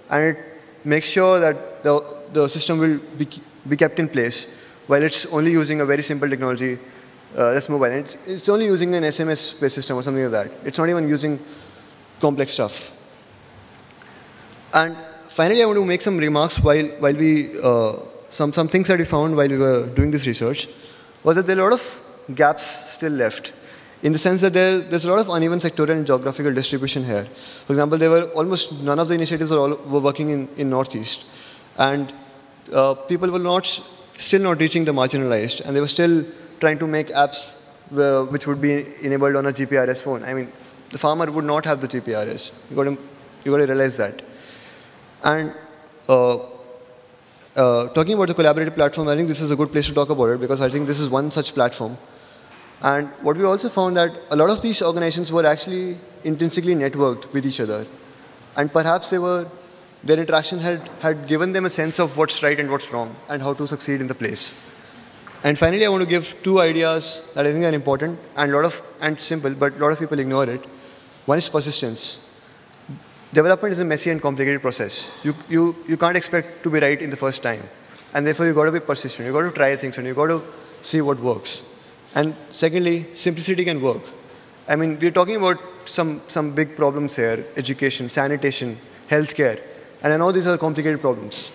And it makes sure that the system will be kept in place while it's only using a very simple technology that's mobile. And it's only using an SMS-based system or something like that. It's not even using complex stuff. And finally, I want to make some remarks while we, some things that we found while we were doing this research was that there are a lot of gaps still left, in the sense that there's a lot of uneven sectoral and geographical distribution here. For example, there were almost none of the initiatives were working in Northeast. And people were still not reaching the marginalized, and they were still trying to make apps which would be enabled on a GPRS phone. I mean, the farmer would not have the GPRS. You got to realize that. And talking about the collaborative platform, I think this is a good place to talk about it, because I think this is one such platform. And what we also found that a lot of these organizations were actually intrinsically networked with each other. And perhaps their interaction had given them a sense of what's right and what's wrong and how to succeed in the place. And finally, I want to give two ideas that I think are important and simple, but a lot of people ignore it. One is persistence. Development is a messy and complicated process. You can't expect to be right in the first time. And therefore, you've got to be persistent. You've got to try things and you've got to see what works. And secondly, simplicity can work. I mean, we're talking about some big problems here: education, sanitation, healthcare. And I know these are complicated problems.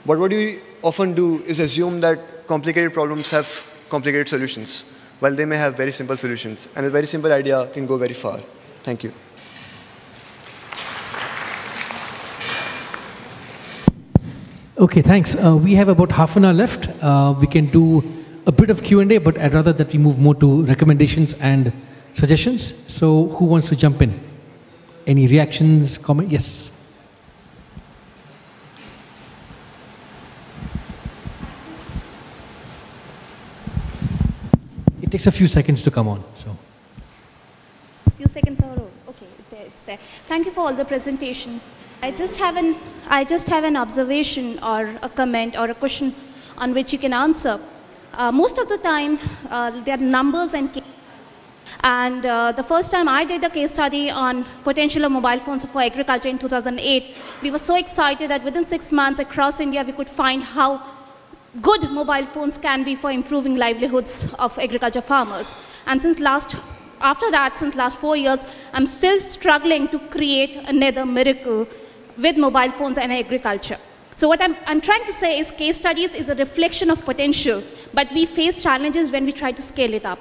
But what we often do is assume that complicated problems have complicated solutions, while they may have very simple solutions. And a very simple idea can go very far. Thank you. Okay, thanks. We have about half an hour left. We can do a bit of Q&A, but I'd rather that we move more to recommendations and suggestions. So who wants to jump in? Any reactions, comments? Yes. It takes a few seconds to come on. So. Few seconds or okay, it's there. Thank you for all the presentation. I just have an observation or a comment or a question on which you can answer. Most of the time, there are numbers and case studies. And the first time I did a case study on potential of mobile phones for agriculture in 2008, we were so excited that within 6 months across India, we could find how good mobile phones can be for improving livelihoods of agriculture farmers. And since last 4 years, I'm still struggling to create another miracle with mobile phones and agriculture. So what I'm trying to say is case studies is a reflection of potential, but we face challenges when we try to scale it up.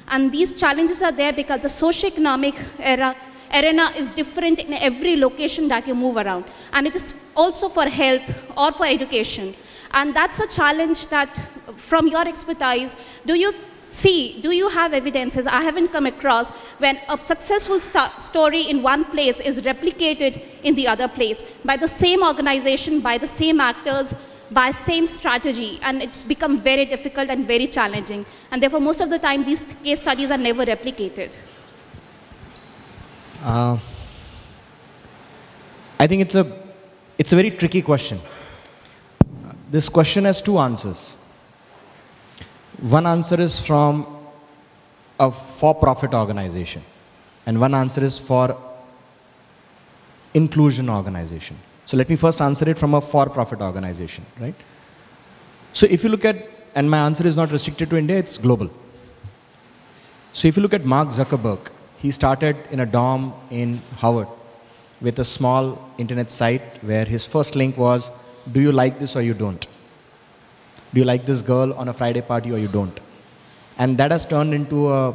And these challenges are there because the socio-economic arena is different in every location that you move around. And it is also for health or for education. And that's a challenge that, from your expertise, do you have evidences? I haven't come across when a successful story in one place is replicated in the other place by the same organization, by the same actors, by same strategy, and it's become very difficult and very challenging. And therefore, most of the time, these case studies are never replicated. I think it's a very tricky question. This question has two answers. One answer is from a for-profit organization, and one answer is for inclusion organization. So let me first answer it from a for-profit organization, right? So if you look at, and my answer is not restricted to India, it's global. So if you look at Mark Zuckerberg, he started in a dorm in Howard with a small internet site where his first link was, do you like this or you don't? Do you like this girl on a Friday party or you don't? And that has turned into a,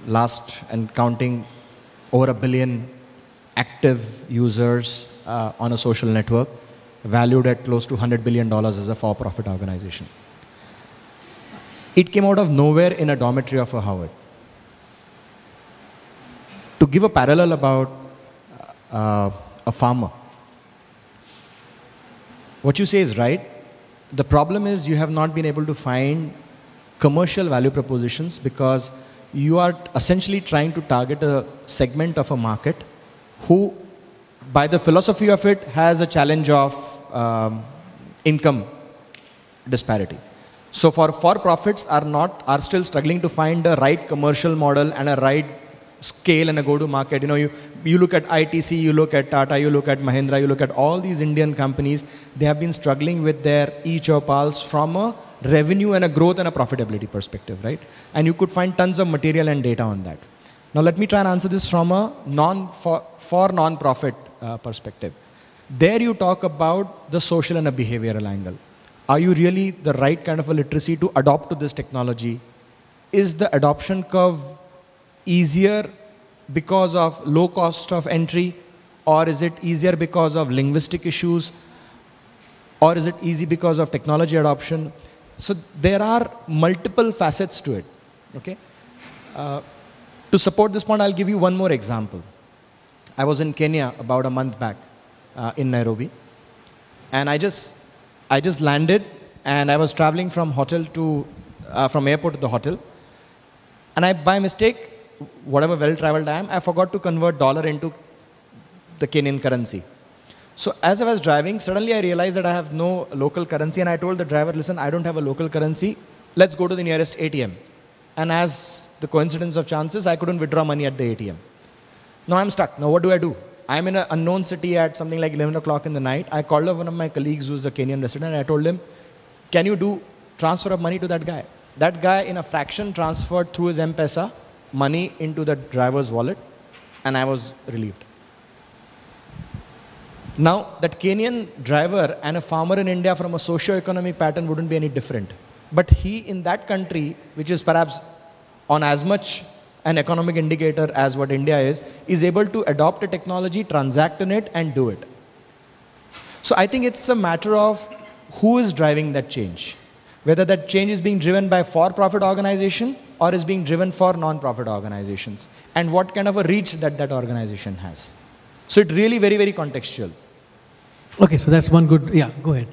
last and counting, over 1 billion active users on a social network, valued at close to $100 billion as a for-profit organization. It came out of nowhere in a dormitory of a Howard. To give a parallel about a farmer, what you say is right. The problem is you have not been able to find commercial value propositions because you are essentially trying to target a segment of a market who, by the philosophy of it, has a challenge of income disparity. So for-profits are still struggling to find the right commercial model and a right scale and a go-to-market. You know, you look at ITC, you look at Tata, you look at Mahindra, you look at all these Indian companies, they have been struggling with their e-chopals from a revenue and a growth and a profitability perspective, right? And you could find tons of material and data on that. Now let me try and answer this from a non-profit perspective. There you talk about the social and a behavioral angle. Are you really the right kind of a literacy to adopt to this technology? Is the adoption curve easier because of low cost of entry, or is it easier because of linguistic issues, or is it easy because of technology adoption? So there are multiple facets to it, okay? To support this point, I'll give you one more example. I was in Kenya about a month back in Nairobi, and I just landed, and I was traveling from from airport to the hotel, and by mistake, whatever well-traveled I am, I forgot to convert dollar into the Kenyan currency. So as I was driving, suddenly I realized that I have no local currency, and I told the driver, listen, I don't have a local currency, let's go to the nearest ATM. And as the coincidence of chances, I couldn't withdraw money at the ATM. Now I'm stuck. Now what do? I'm in an unknown city at something like 11 o'clock in the night. I called up one of my colleagues who's a Kenyan resident, and I told him, can you do transfer of money to that guy? That guy in a fraction transferred through his M-Pesa money into the driver's wallet, and I was relieved. Now, that Kenyan driver and a farmer in India from a socio-economic pattern wouldn't be any different. But he in that country, which is perhaps on as much an economic indicator as what India is able to adopt a technology, transact in it, and do it. So I think it's a matter of who is driving that change. Whether that change is being driven by for-profit organization or is being driven for non-profit organizations, and what kind of a reach that organization has. So it's really very, very contextual. Okay, so that's one good, yeah, go ahead.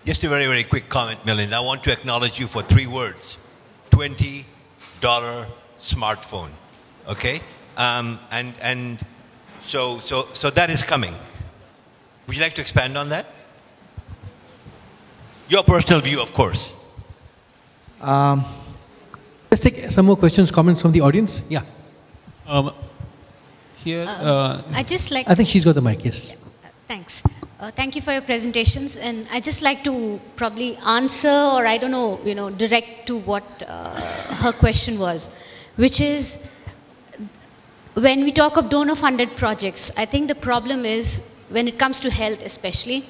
Just a very, very quick comment, Milind. I want to acknowledge you for 3 words. $20 smartphone. Okay? So that is coming. Would you like to expand on that? Your personal view, of course. Let's take some more questions, comments from the audience. Yeah. I think she's got the mic, yes. Yeah, thanks. Thank you for your presentations, and I just like to probably answer, or I don't know, direct to what her question was, which is when we talk of donor-funded projects, I think the problem is, when it comes to health especially,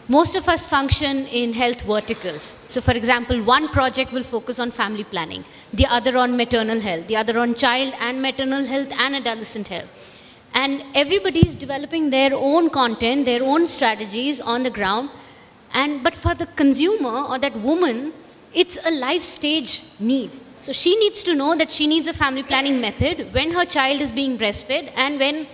most of us function in health verticals. So for example, one project will focus on family planning, the other on maternal health, the other on child and maternal health and adolescent health. And everybody is developing their own content, their own strategies on the ground. But for the consumer or that woman, it's a life stage need. So she needs to know that she needs a family planning method when her child is being breastfed and when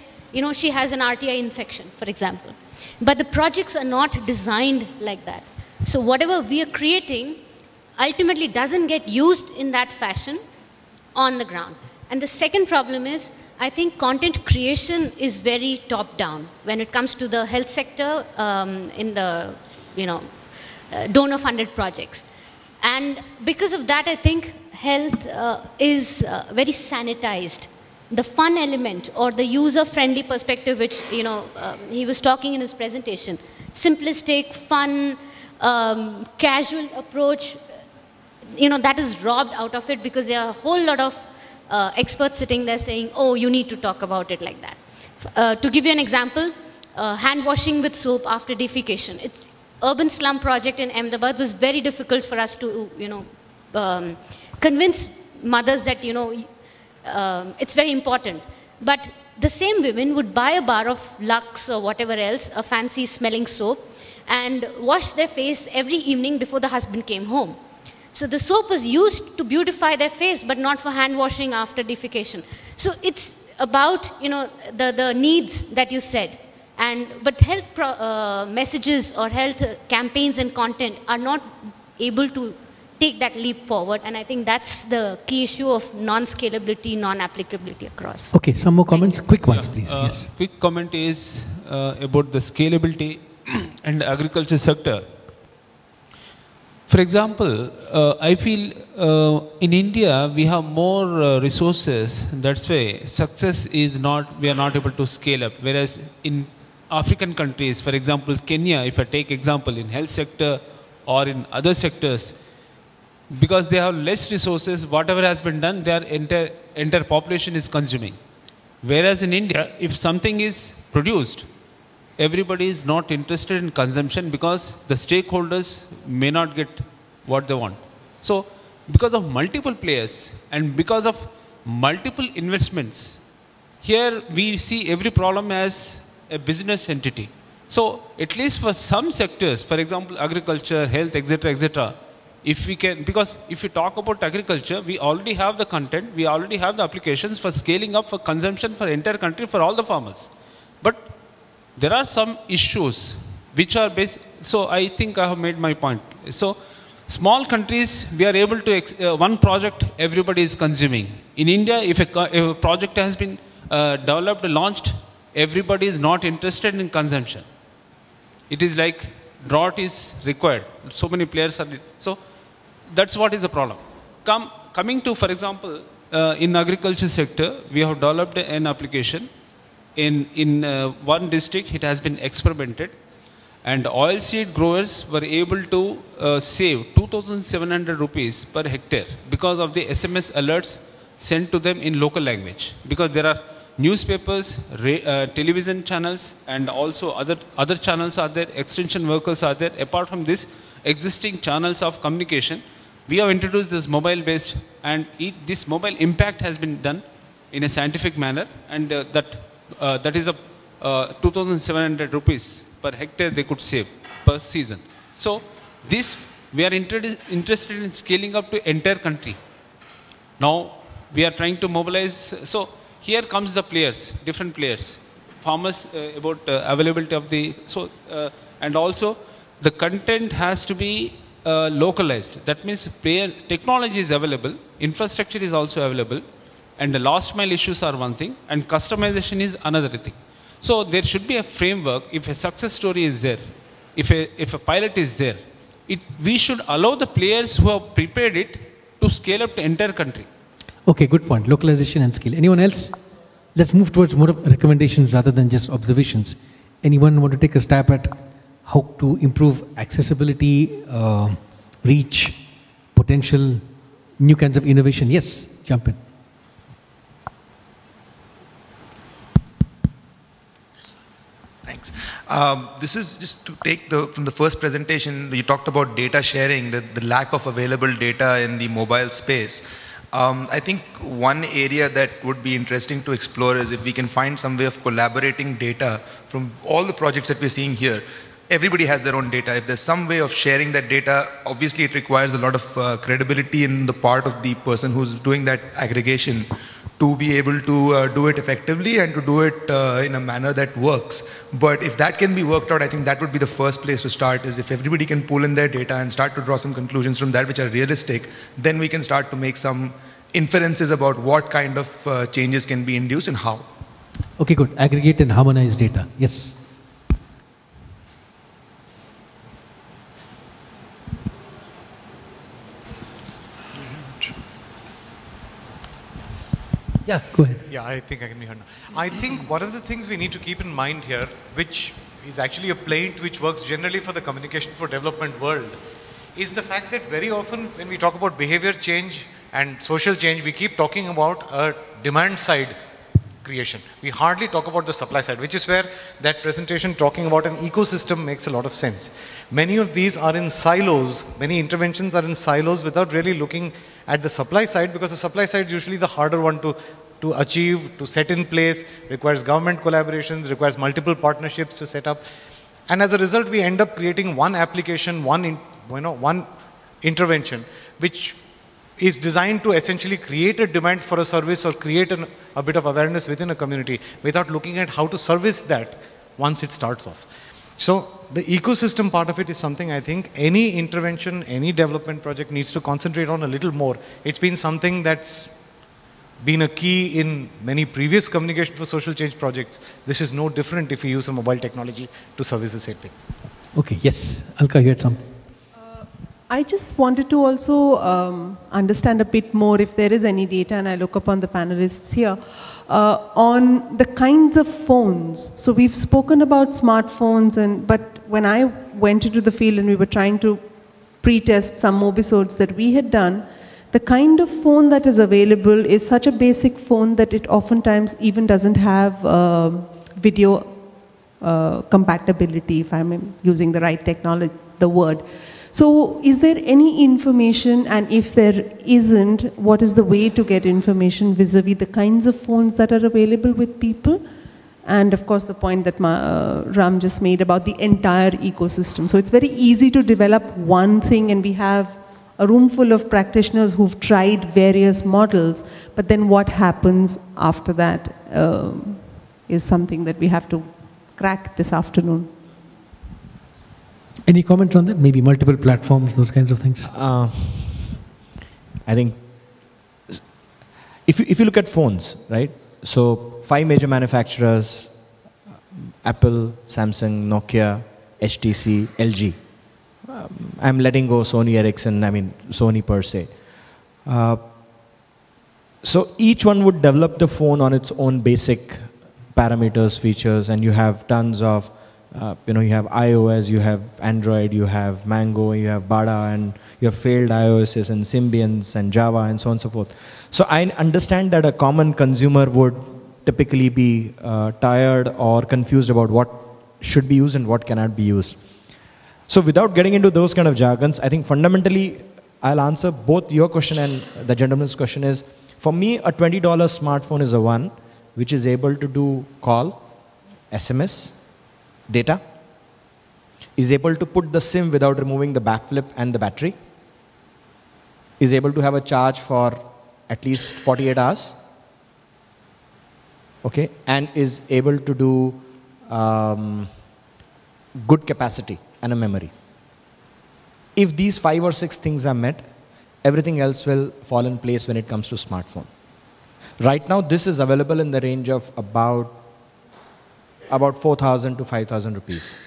she has an RTI infection, for example. But the projects are not designed like that. So whatever we are creating ultimately doesn't get used in that fashion on the ground. And the second problem is, I think content creation is very top-down when it comes to the health sector in the donor-funded projects. And because of that, I think health is very sanitized. The fun element or the user-friendly perspective, which he was talking in his presentation, simplistic, fun, casual approach, that is robbed out of it because there are a whole lot of experts sitting there saying, oh, you need to talk about it like that. To give you an example, hand washing with soap after defecation. It's urban slum project in Ahmedabad was very difficult for us to, convince mothers that, it's very important. But the same women would buy a bar of Lux or whatever else, a fancy smelling soap, and wash their face every evening before the husband came home. So the soap was used to beautify their face, but not for hand washing after defecation. So it's about, the needs that you said. But health messages or health campaigns and content are not able to take that leap forward. And I think that's the key issue of non-scalability, non-applicability across. Okay, some more comments? Quick ones, please. Yes. Quick comment is about the scalability and agriculture sector. For example, I feel in India we have more resources. That's why success is not, we are not able to scale up. Whereas in African countries, for example, Kenya, if I take example in health sector or in other sectors, because they have less resources, whatever has been done, their entire population is consuming. Whereas in India, if something is produced, everybody is not interested in consumption because the stakeholders may not get what they want. So, because of multiple players and because of multiple investments, here we see every problem as a business entity. So, at least for some sectors, for example, agriculture, health, etc., if we can, because if you talk about agriculture, we already have the content, we already have the applications for scaling up for consumption for entire country for all the farmers. But there are some issues which are based, so I think I have made my point. So small countries, we are able to, one project everybody is consuming. In India, if a project has been developed, launched, everybody is not interested in consumption. It is like drought is required. So many players are, so that's what is the problem. Coming to, for example, in agriculture sector, we have developed an application. In one district, it has been experimented, and oilseed growers were able to save 2,700 rupees per hectare because of the SMS alerts sent to them in local language. Because there are newspapers, television channels, and also other channels are there, extension workers are there. Apart from this existing channels of communication, we have introduced this mobile-based, and this mobile impact has been done in a scientific manner, and that is a 2,700 rupees per hectare they could save per season. So this, we are interested in scaling up to entire country. Now we are trying to mobilize. So here comes the players, different players, farmers about availability of the, and also the content has to be localized. That means technology is available, infrastructure is also available, and the last mile issues are one thing, and customization is another thing. So there should be a framework. If a success story is there, if a pilot is there, we should allow the players who have prepared it to scale up to entire country. Okay, good point. Localization and skill. Anyone else? Let's move towards more of recommendations rather than just observations. Anyone want to take a stab at how to improve accessibility, reach, potential, new kinds of innovation? Yes, jump in. This is just to take from the first presentation, you talked about data sharing, the lack of available data in the mobile space. I think one area that would be interesting to explore is if we can find some way of collaborating data from all the projects that we're seeing here. Everybody has their own data. If there's some way of sharing that data, obviously it requires a lot of credibility in the part of the person who's doing that aggregation to be able to do it effectively and to do it in a manner that works. But if that can be worked out, I think that would be the first place to start, is if everybody can pull in their data and start to draw some conclusions from that which are realistic, then we can start to make some inferences about what kind of changes can be induced and how. Okay, good. Aggregate and harmonize data. Yes. Yeah, go ahead. Yeah, I think I can be heard now. I think one of the things we need to keep in mind here, which is actually a plaint which works generally for the communication for development world, is the fact that very often when we talk about behavior change and social change, we keep talking about a demand side creation. We hardly talk about the supply side, which is where that presentation talking about an ecosystem makes a lot of sense. Many of these are in silos, many interventions are in silos without really looking at the supply side, because the supply side is usually the harder one to achieve, to set in place, requires government collaborations, requires multiple partnerships to set up. And as a result, we end up creating one application, one intervention, which is designed to essentially create a demand for a service or create a bit of awareness within a community without looking at how to service that once it starts off. So the ecosystem part of it is something I think any intervention, any development project needs to concentrate on a little more. It's been something that's been a key in many previous communication for social change projects. This is no different if we use a mobile technology to service the same thing. Okay, yes. Alka, you had something. I just wanted to also understand a bit more, if there is any data, and I look upon the panelists here, on the kinds of phones. So we've spoken about smartphones, but when I went into the field and we were trying to pre-test some mobisodes that we had done, the kind of phone that is available is such a basic phone that it oftentimes even doesn't have video compatibility, if I'm using the right technology, the word. So is there any information, and if there isn't, what is the way to get information vis-a-vis the kinds of phones that are available with people? And of course the point that Ram just made about the entire ecosystem. So it's very easy to develop one thing, and we have a room full of practitioners who've tried various models, but then what happens after that is something that we have to crack this afternoon. Any comments on that? Maybe multiple platforms, those kinds of things? I think if you look at phones, right? So 5 major manufacturers, Apple, Samsung, Nokia, HTC, LG. I'm letting go Sony Ericsson, I mean Sony per se. So each one would develop the phone on its own basic parameters, features, and you have tons of you have iOS, you have Android, you have Mango, you have Bada, and you have failed iOSs and Symbians and Java and so on and so forth. So I understand that a common consumer would typically be tired or confused about what should be used and what cannot be used. So without getting into those kind of jargons, I think fundamentally I'll answer both your question and the gentleman's question is, for me a $20 smartphone is a one which is able to do call, SMS, data, is able to put the SIM without removing the backflip and the battery, is able to have a charge for at least 48 hours, okay, and is able to do good capacity and a memory. If these 5 or 6 things are met, everything else will fall in place when it comes to smartphone. Right now, this is available in the range of about 4,000 to 5,000 rupees.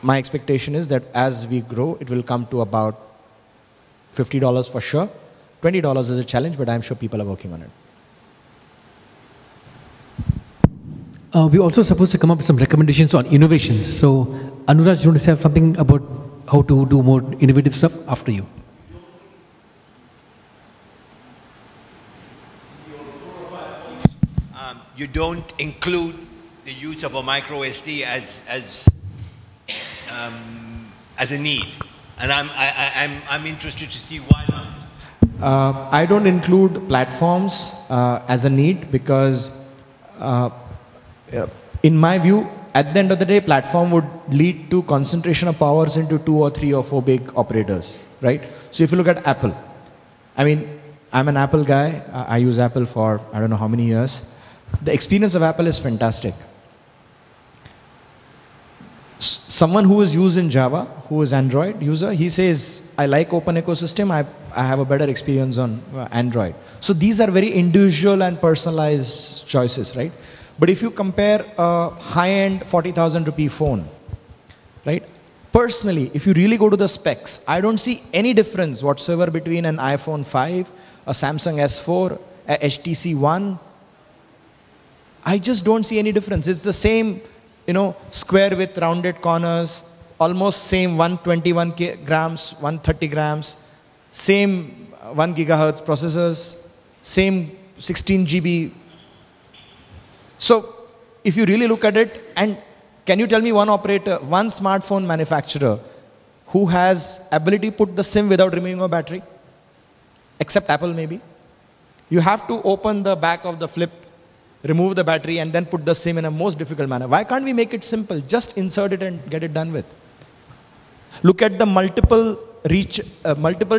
My expectation is that as we grow, it will come to about $50 for sure. $20 is a challenge, but I'm sure people are working on it. We're also supposed to come up with some recommendations on innovations. So, Anuraj, you want to say something about how to do more innovative stuff? After you. You don't include the use of a micro SD as a need, and I'm interested to see why not. I don't include platforms as a need because, in my view, at the end of the day, platform would lead to concentration of powers into 2 or 3 or 4 big operators, right? So if you look at Apple, I mean, I'm an Apple guy. I use Apple for I don't know how many years. The experience of Apple is fantastic. Someone who is using Java, who is Android user, he says, I like open ecosystem, I have a better experience on Android. So these are very individual and personalized choices, right? But if you compare a high-end 40,000 rupee phone, right? Personally, if you really go to the specs, I don't see any difference whatsoever between an iPhone 5, a Samsung S4, a HTC One. I just don't see any difference. It's the same, square with rounded corners, almost same 121 grams, 130 grams, same 1 gigahertz processors, same 16 GB. So if you really look at it, and can you tell me one operator, one smartphone manufacturer who has ability to put the SIM without removing a battery? Except Apple maybe. You have to open the back of the flip, remove the battery, and then put the SIM in a most difficult manner. Why can't we make it simple? Just insert it and get it done with. Look at the multiple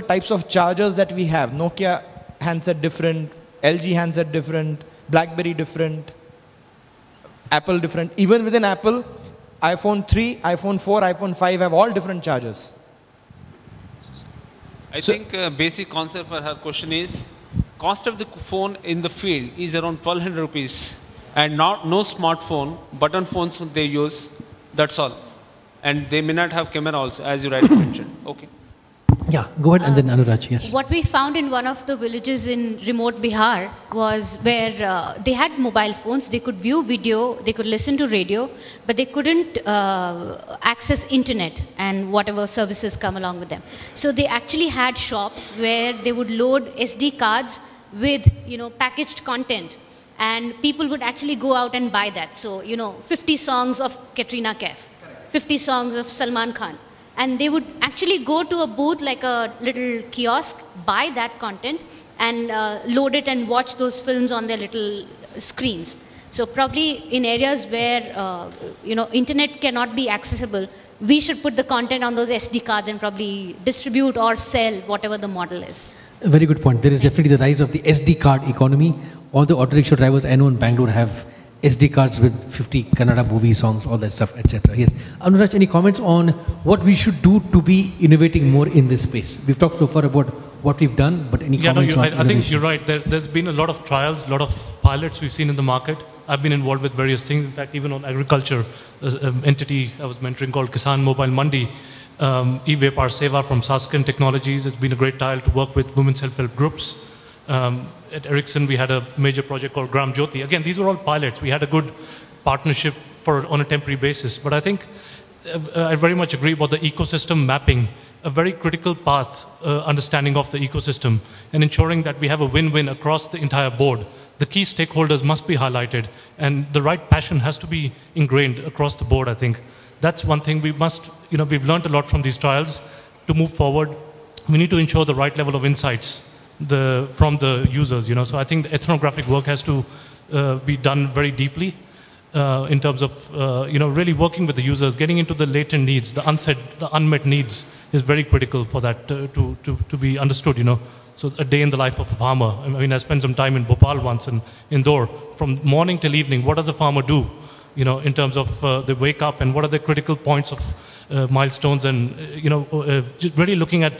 types of chargers that we have. Nokia handset different, LG handset different, BlackBerry different, Apple different. Even within Apple, iPhone 3, iPhone 4, iPhone 5 have all different chargers. I think basic concept for her question is, cost of the phone in the field is around 1200 rupees, and no smartphone, button phones they use, that's all. And they may not have camera also, as you rightly mentioned. Okay. Yeah, go ahead and then Anuraj, yes. What we found in one of the villages in remote Bihar was where they had mobile phones, they could view video, they could listen to radio, but they couldn't access internet and whatever services come along with them. So they actually had shops where they would load SD cards with, packaged content, and people would actually go out and buy that. So, 50 songs of Katrina Kaif, 50 songs of Salman Khan. And they would actually go to a booth like a little kiosk, buy that content, and load it and watch those films on their little screens. So probably in areas where, internet cannot be accessible, we should put the content on those SD cards and probably distribute or sell whatever the model is. A very good point. There is definitely the rise of the SD card economy. All the auto rickshaw drivers I know in Bangalore have SD cards with 50 Kannada movie songs, all that stuff, etc. Yes. Anuraj, any comments on what we should do to be innovating more in this space? We've talked so far about what we've done, but any comments on innovation? I think you're right. There's been a lot of trials, a lot of pilots we've seen in the market. I've been involved with various things. In fact, even on agriculture, there's an entity I was mentoring called Kisan Mobile Mandi. E-Vapar Seva from Saskin Technologies. It's been a great trial to work with women's self-help groups. At Ericsson, we had a major project called Gram Jyoti. Again, these were all pilots. We had a good partnership on a temporary basis. But I think I very much agree about the ecosystem mapping, a very critical path, understanding of the ecosystem, and ensuring that we have a win-win across the entire board. The key stakeholders must be highlighted, and the right passion has to be ingrained across the board, I think. That's one thing we must, we've learned a lot from these trials. To move forward, we need to ensure the right level of insights from the users, So I think the ethnographic work has to be done very deeply in terms of, really working with the users, getting into the latent needs, the unmet needs is very critical for that to be understood, So a day in the life of a farmer. I mean, I spent some time in Bhopal once and Indore. From morning till evening, what does a farmer do, in terms of they wake up and what are the critical points of milestones and, really looking at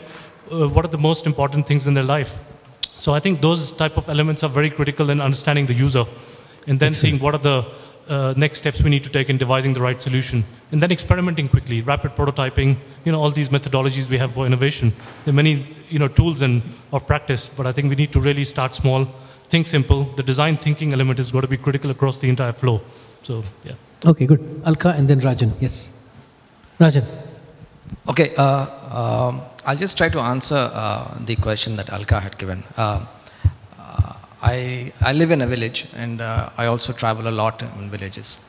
what are the most important things in their life. So I think those type of elements are very critical in understanding the user and then seeing what are the next steps we need to take in devising the right solution. And then experimenting quickly, rapid prototyping, all these methodologies we have for innovation. There are many, tools of practice, but I think we need to really start small, think simple. The design thinking element is going to be critical across the entire flow. So, yeah. Okay, good. Alka and then Rajan. Yes. Rajan. Okay, I'll just try to answer the question that Alka had given. I live in a village and I also travel a lot in villages.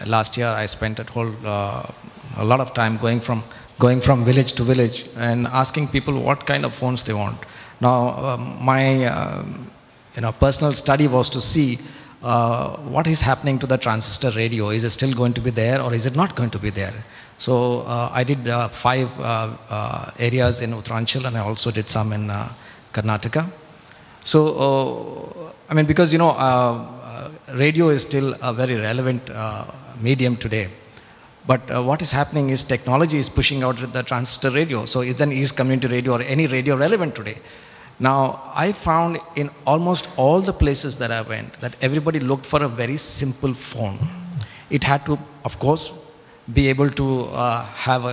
last year I spent a lot of time going from village to village and asking people what kind of phones they want. Now, my personal study was to see what is happening to the transistor radio. Is it still going to be there or is it not going to be there? So I did 5 areas in Uttaranchal and I also did some in Karnataka. So, because radio is still a very relevant medium today. But what is happening is technology is pushing out the transistor radio. So then is community radio or any radio relevant today? Now, I found in almost all the places that I went that everybody looked for a very simple phone. It had to, of course, be able to have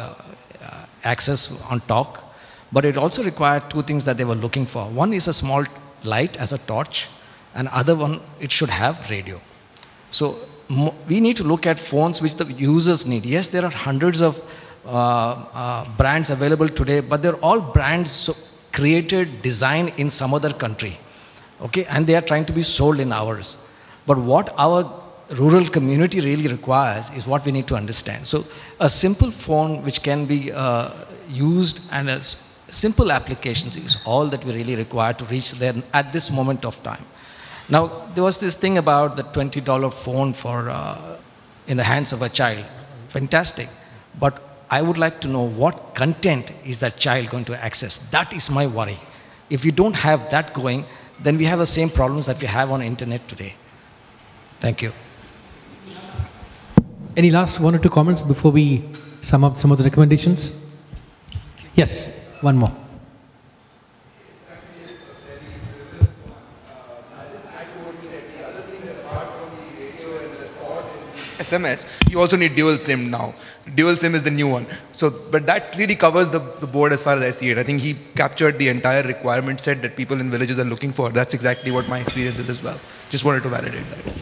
access on talk, but it also required 2 things that they were looking for. One is a small light as a torch, and other one, it should have radio. So we need to look at phones which the users need. Yes, there are hundreds of brands available today, but they're all brands created, designed in some other country, okay, and they are trying to be sold in ours. But what our rural community really requires is what we need to understand. So a simple phone which can be used and a simple applications is all that we really require to reach there at this moment of time. Now, there was this thing about the $20 phone for in the hands of a child. Fantastic. But I would like to know what content is that child going to access. That is my worry. If we don't have that going, then we have the same problems that we have on internet today. Thank you. Any last 1 or 2 comments before we sum up some of the recommendations? Yes, one more. SMS, you also need dual SIM now. Dual SIM is the new one. So, but that really covers the board as far as I see it. I think he captured the entire requirement set that people in villages are looking for. That's exactly what my experience is as well. Just wanted to validate that.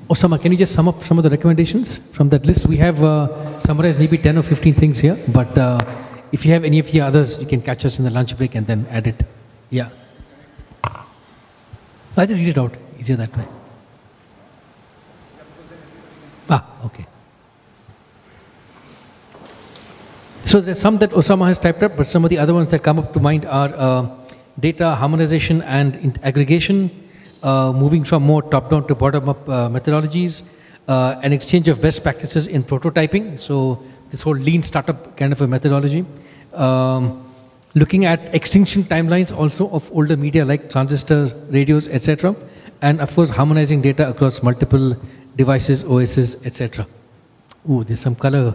Osama, can you just sum up some of the recommendations from that list? We have summarized maybe 10 or 15 things here, but if you have any of the others, you can catch us in the lunch break and then add it. Yeah. I just read it out. Easier that way. Okay. So there's some that Osama has typed up, but some of the other ones that come up to mind are data harmonization and aggregation, moving from more top-down to bottom-up methodologies, an exchange of best practices in prototyping, so this whole lean startup kind of a methodology, looking at extinction timelines also of older media like transistor radios, etc., and of course harmonizing data across multiple devices, OSs, etc. Ooh, there's some color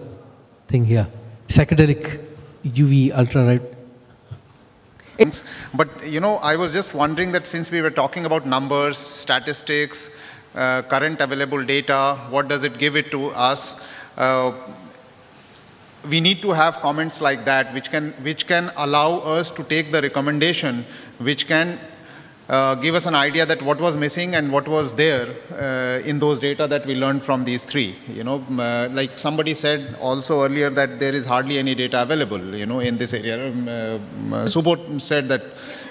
thing here. Psychedelic UV ultra, right? But I was just wondering that since we were talking about numbers, statistics, current available data, what does it give it to us? We need to have comments like that which can allow us to take the recommendation, which can give us an idea that what was missing and what was there in those data that we learned from these 3. Like somebody said also earlier that there is hardly any data available, in this area. Subodh said that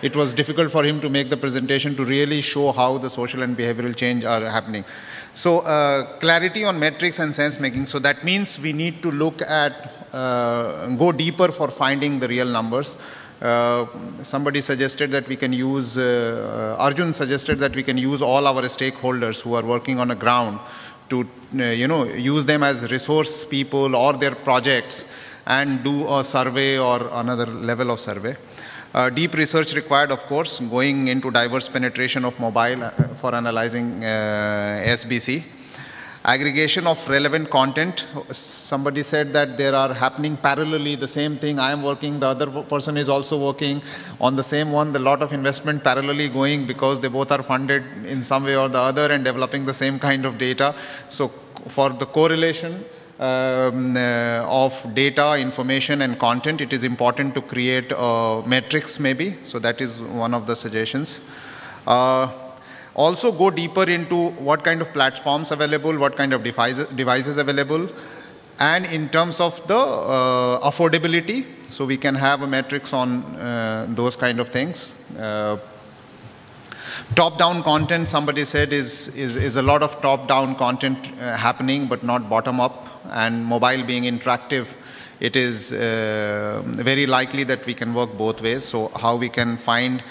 it was difficult for him to make the presentation to really show how the social and behavioral change are happening. So clarity on metrics and sense making. So that means we need to look at, go deeper for finding the real numbers. Somebody suggested that we can use, Arjun suggested that we can use all our stakeholders who are working on the ground to, use them as resource people or their projects and do a survey or another level of survey. Deep research required, of course, going into diverse penetration of mobile for analyzing SBC. Aggregation of relevant content. Somebody said that there are happening parallelly the same thing. I am working, the other person is also working on the same one. A lot of investment parallelly going because they both are funded in some way or the other and developing the same kind of data. So for the correlation of data, information and content, it is important to create metrics maybe. So that is one of the suggestions. Also go deeper into what kind of platforms available, what kind of devices available, and in terms of the affordability, so we can have a metrics on those kind of things. Top-down content, somebody said, is a lot of top-down content happening, but not bottom-up. And mobile being interactive, it is very likely that we can work both ways. So how we can find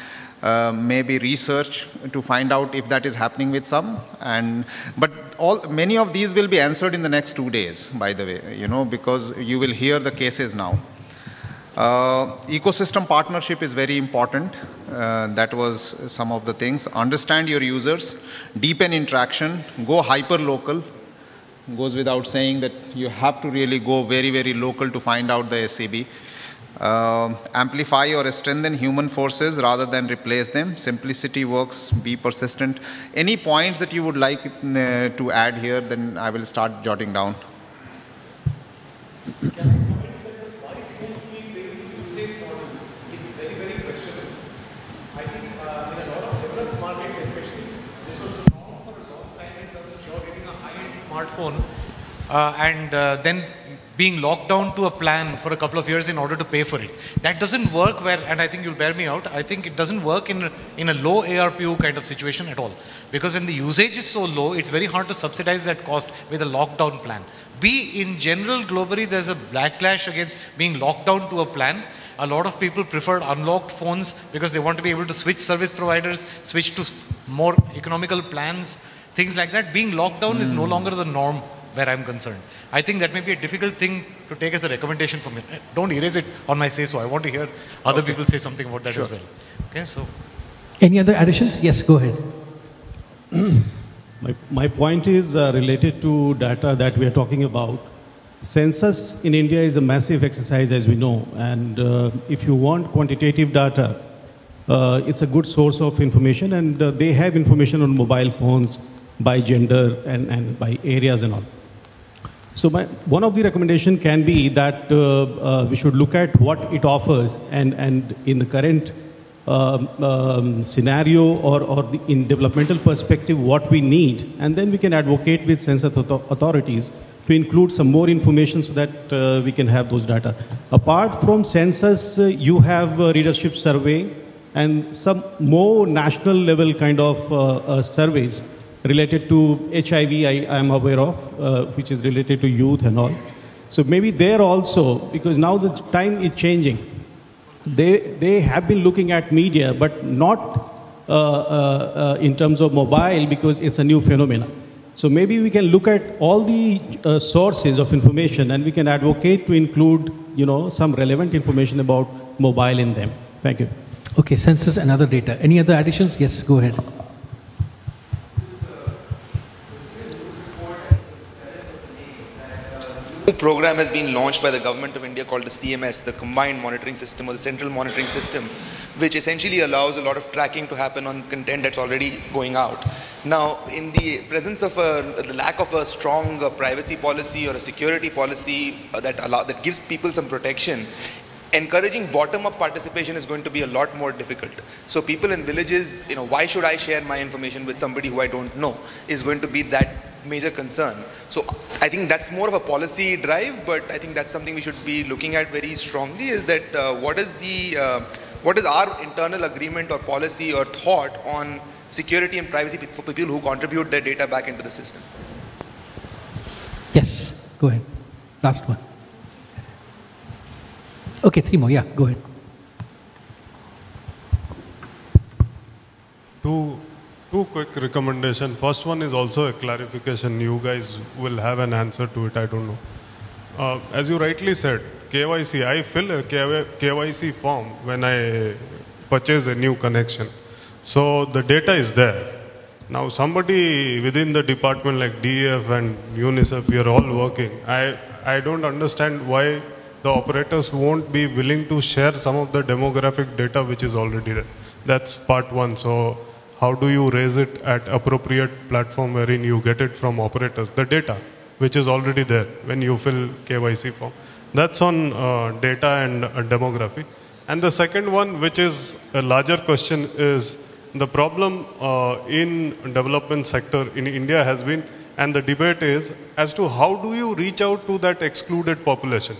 maybe research to find out if that is happening with some. But many of these will be answered in the next 2 days, by the way, because you will hear the cases now. Ecosystem partnership is very important. That was some of the things. Understand your users, deepen interaction, go hyper-local. Goes without saying that you have to really go very, very local to find out the SCB. Amplify or strengthen human forces rather than replace them. Simplicity works, be persistent. Any points that you would like to add here, then I will start jotting down. Smartphone and then being locked down to a plan for a couple of years in order to pay for it. That doesn't work and I think you'll bear me out, I think it doesn't work in a low ARPU kind of situation at all. Because when the usage is so low, it's very hard to subsidize that cost with a lockdown plan. In general, globally, there's a backlash against being locked down to a plan. A lot of people preferred unlocked phones because they want to be able to switch service providers, switch to more economical plans. Things like that. Being locked down is no longer the norm where I'm concerned. I think that may be a difficult thing to take as a recommendation for me. Don't erase it on my say-so. I want to hear other people say something about that as well. Okay, so. Any other additions? Yes, go ahead. My point is related to data that we are talking about. Census in India is a massive exercise, as we know. And if you want quantitative data, it's a good source of information, and they have information on mobile phones by gender and by areas and all. So one of the recommendation can be that we should look at what it offers, and in the current scenario or in developmental perspective, what we need, and then we can advocate with census authorities to include some more information so that we can have those data. Apart from census, you have readership survey and some more national level kind of surveys related to HIV, I am aware of, which is related to youth and all. So maybe there also, because now the time is changing, they have been looking at media, but not in terms of mobile, because it's a new phenomenon. So maybe we can look at all the sources of information, and we can advocate to include, some relevant information about mobile in them. Thank you. Okay, census and other data. Any other additions? Yes, go ahead. A program has been launched by the government of India called the CMS, the Combined Monitoring System, or the Central Monitoring System, which essentially allows a lot of tracking to happen on content that's already going out. Now, in the presence of the lack of a strong privacy policy or a security policy that gives people some protection, encouraging bottom-up participation is going to be a lot more difficult. So people in villages, why should I share my information with somebody who I don't know, is going to be that major concern. So I think that's more of a policy drive, but I think that's something we should be looking at very strongly, is that what is our internal agreement or policy or thought on security and privacy for people who contribute their data back into the system. Yes, go ahead. Last one. Okay, 3 more. Yeah, go ahead. Two quick recommendations. First one is also a clarification. You guys will have an answer to it, I don't know. As you rightly said, KYC, I fill a KYC form when I purchase a new connection. So the data is there. Now somebody within the department like DEF and UNICEF, we are all working. I don't understand why the operators won't be willing to share some of the demographic data which is already there. That's part one. So how do you raise it at appropriate platform wherein you get it from operators, the data which is already there when you fill KYC form? That's on data and demography. And the second one, which is a larger question, is the problem in development sector in India has been, and the debate is as to how do you reach out to that excluded population.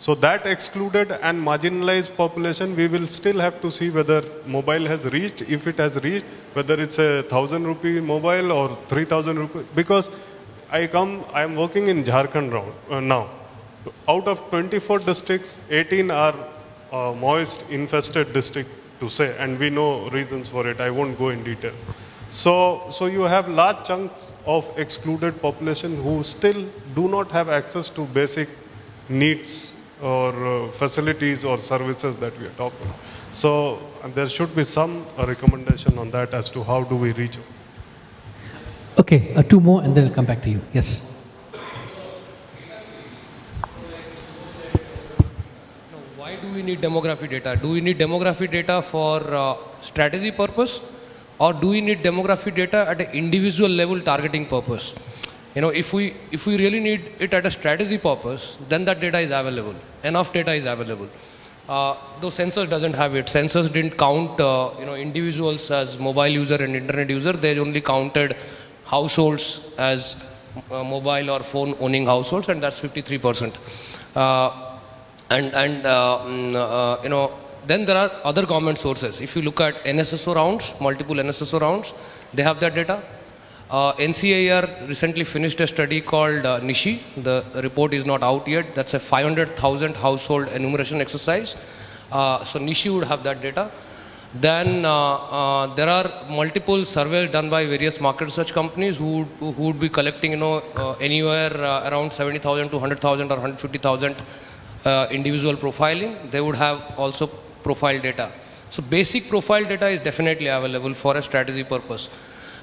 So that excluded and marginalized population, we will still have to see whether mobile has reached, if it has reached, whether it's a 1,000 rupee mobile or 3,000 rupee. Because I am working in Jharkhand now. Out of 24 districts, 18 are moist infested district to say, and we know reasons for it. I won't go in detail. So you have large chunks of excluded population who still do not have access to basic needs or facilities or services that we are talking about. So there should be some recommendation on that as to how do we reach out. Okay, two more and then I'll come back to you. Yes. Why do we need demographic data? Do we need demographic data for strategy purpose, or do we need demographic data at an individual level targeting purpose? If we really need it at a strategy purpose, then that data is available. Enough data is available. Though census doesn't have it. Census didn't count individuals as mobile user and internet user. They only counted households as mobile or phone owning households, and that's 53%. Then there are other government sources. If you look at NSSO rounds, multiple NSSO rounds, they have that data. NCAR recently finished a study called Nishi. The report is not out yet. That's a 500,000 household enumeration exercise. So Nishi would have that data. Then there are multiple surveys done by various market research companies who would be collecting anywhere around 70,000 to 100,000 or 150,000 individual profiling. They would have also profile data. So basic profile data is definitely available for a strategy purpose.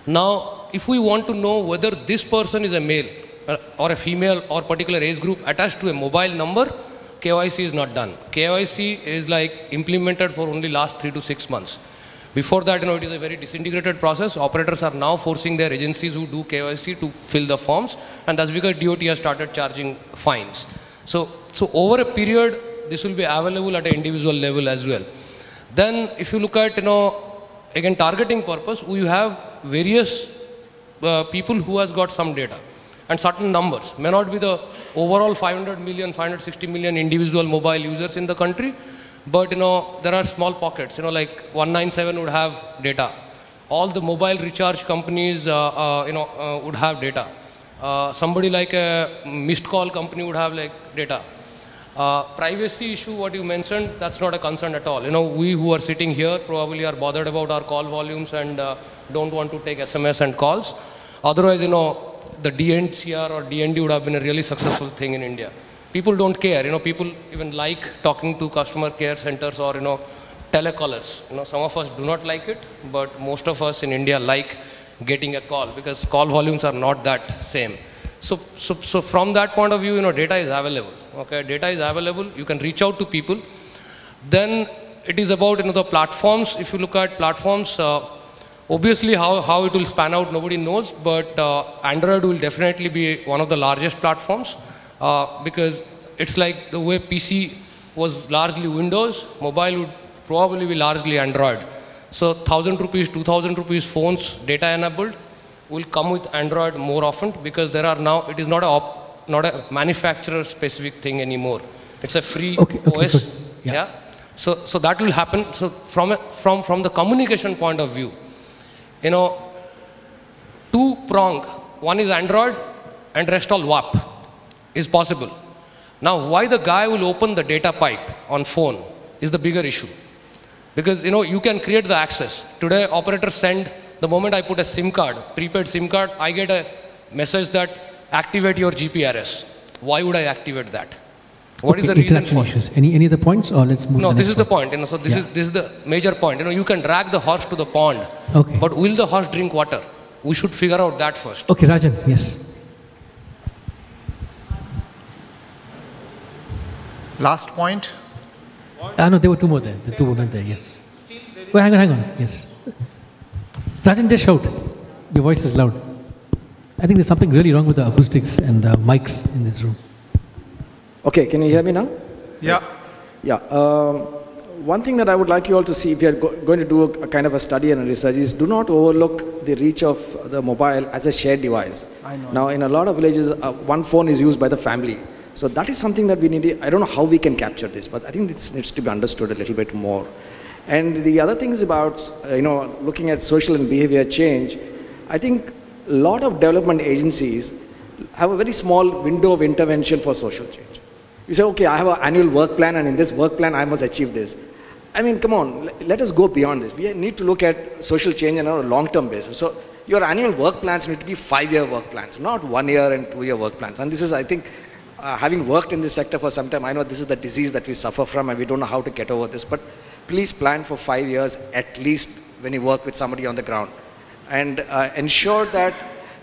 Now, if we want to know whether this person is a male or a female or particular age group attached to a mobile number, KYC is not done. KYC is like implemented for only last 3 to 6 months. Before that, it is a very disintegrated process. Operators are now forcing their agencies who do KYC to fill the forms, and that's because DOT has started charging fines. So over a period, this will be available at an individual level as well. Then, if you look at, again, targeting purpose, we have various people who has got some data and certain numbers. May not be the overall 500 million, 560 million individual mobile users in the country, but there are small pockets. Like 197 would have data. All the mobile recharge companies, would have data. Somebody like a missed call company would have like data. Privacy issue, what you mentioned, that's not a concern at all. We who are sitting here probably are bothered about our call volumes and don't want to take SMS and calls. Otherwise, the DNCR or DND would have been a really successful thing in India. People don't care. People even like talking to customer care centers or, telecallers. Some of us do not like it, but most of us in India like getting a call because call volumes are not that same. So from that point of view, data is available. Okay, data is available. You can reach out to people. Then it is about the platforms. If you look at platforms, obviously how it will span out, nobody knows. But Android will definitely be one of the largest platforms because it's like the way PC was largely Windows, mobile would probably be largely Android. So 1,000 rupees, 2,000 rupees phones, data enabled, will come with Android more often because there are now, it is not a manufacturer specific thing anymore. It's a free OS. Yeah. So that will happen. So from the communication point of view, two-prong, one is Android and rest all WAP is possible. Now why the guy will open the data pipe on phone is the bigger issue. Because you can create the access. Today operators send, the moment I put a SIM card, prepaid SIM card, I get a message that activate your GPRS. Why would I activate that? What is the reason for it? Any other points, or let's move? No, this is the point. So this is the major point. You can drag the horse to the pond, but will the horse drink water? We should figure out that first. Okay, Rajan, yes. Last point. No, there were two more there. There's two women there, yes. Well, hang on, yes. Rajan, just shout. Your voice is loud. I think there's something really wrong with the acoustics and mics in this room. Okay, can you hear me now? Yeah. Yeah. One thing that I would like you all to see, if you are going to do a kind of a study and a research, is do not overlook the reach of the mobile as a shared device. I know. Now, in a lot of villages, one phone is used by the family. So that is something that we need. I don't know how we can capture this, but I think this needs to be understood a little bit more. And the other thing is about, looking at social and behavior change. I think a lot of development agencies have a very small window of intervention for social change. You say, okay, I have an annual work plan, and in this work plan, I must achieve this. I mean, come on, let us go beyond this. We need to look at social change on a long-term basis. So your annual work plans need to be 5-year work plans, not 1 year and 2-year work plans. And this is, I think, having worked in this sector for some time, I know this is the disease that we suffer from, and we don't know how to get over this. But please plan for 5 years at least when you work with somebody on the ground. And ensure that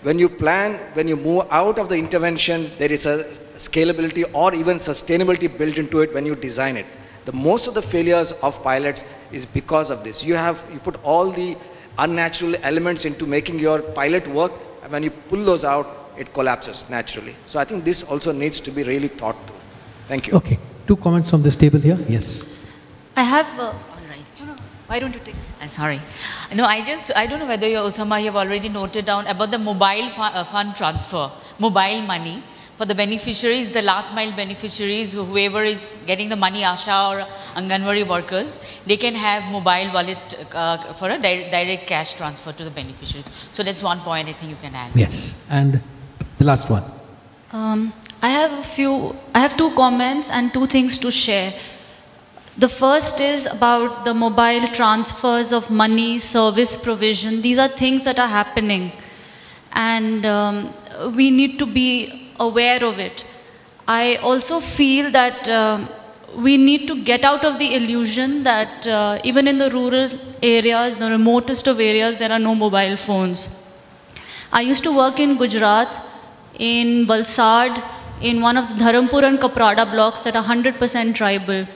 when you plan, when you move out of the intervention, there is a scalability or even sustainability built into it when you design it. The most of the failures of pilots is because of this. You put all the unnatural elements into making your pilot work, and when you pull those out, it collapses naturally. So I think this also needs to be really thought through. Thank you. Okay. 2 comments from this table here. Yes. I have, all right. No. Why don't you take? Sorry. No, I don't know whether you, Osama, you have already noted down about the mobile fund transfer, mobile money for the beneficiaries, the last mile beneficiaries, whoever is getting the money, Asha or Anganwadi workers, they can have mobile wallet for a direct cash transfer to the beneficiaries. So that's one point I think you can add. Yes. And the last one. I have 2 comments and 2 things to share. The first is about the mobile transfers of money, service provision. These are things that are happening, and we need to be aware of it. I also feel that we need to get out of the illusion that even in the rural areas, the remotest of areas, there are no mobile phones. I used to work in Gujarat, in Valsad, in one of the Dharampur and Kaprada blocks that are 100% tribal.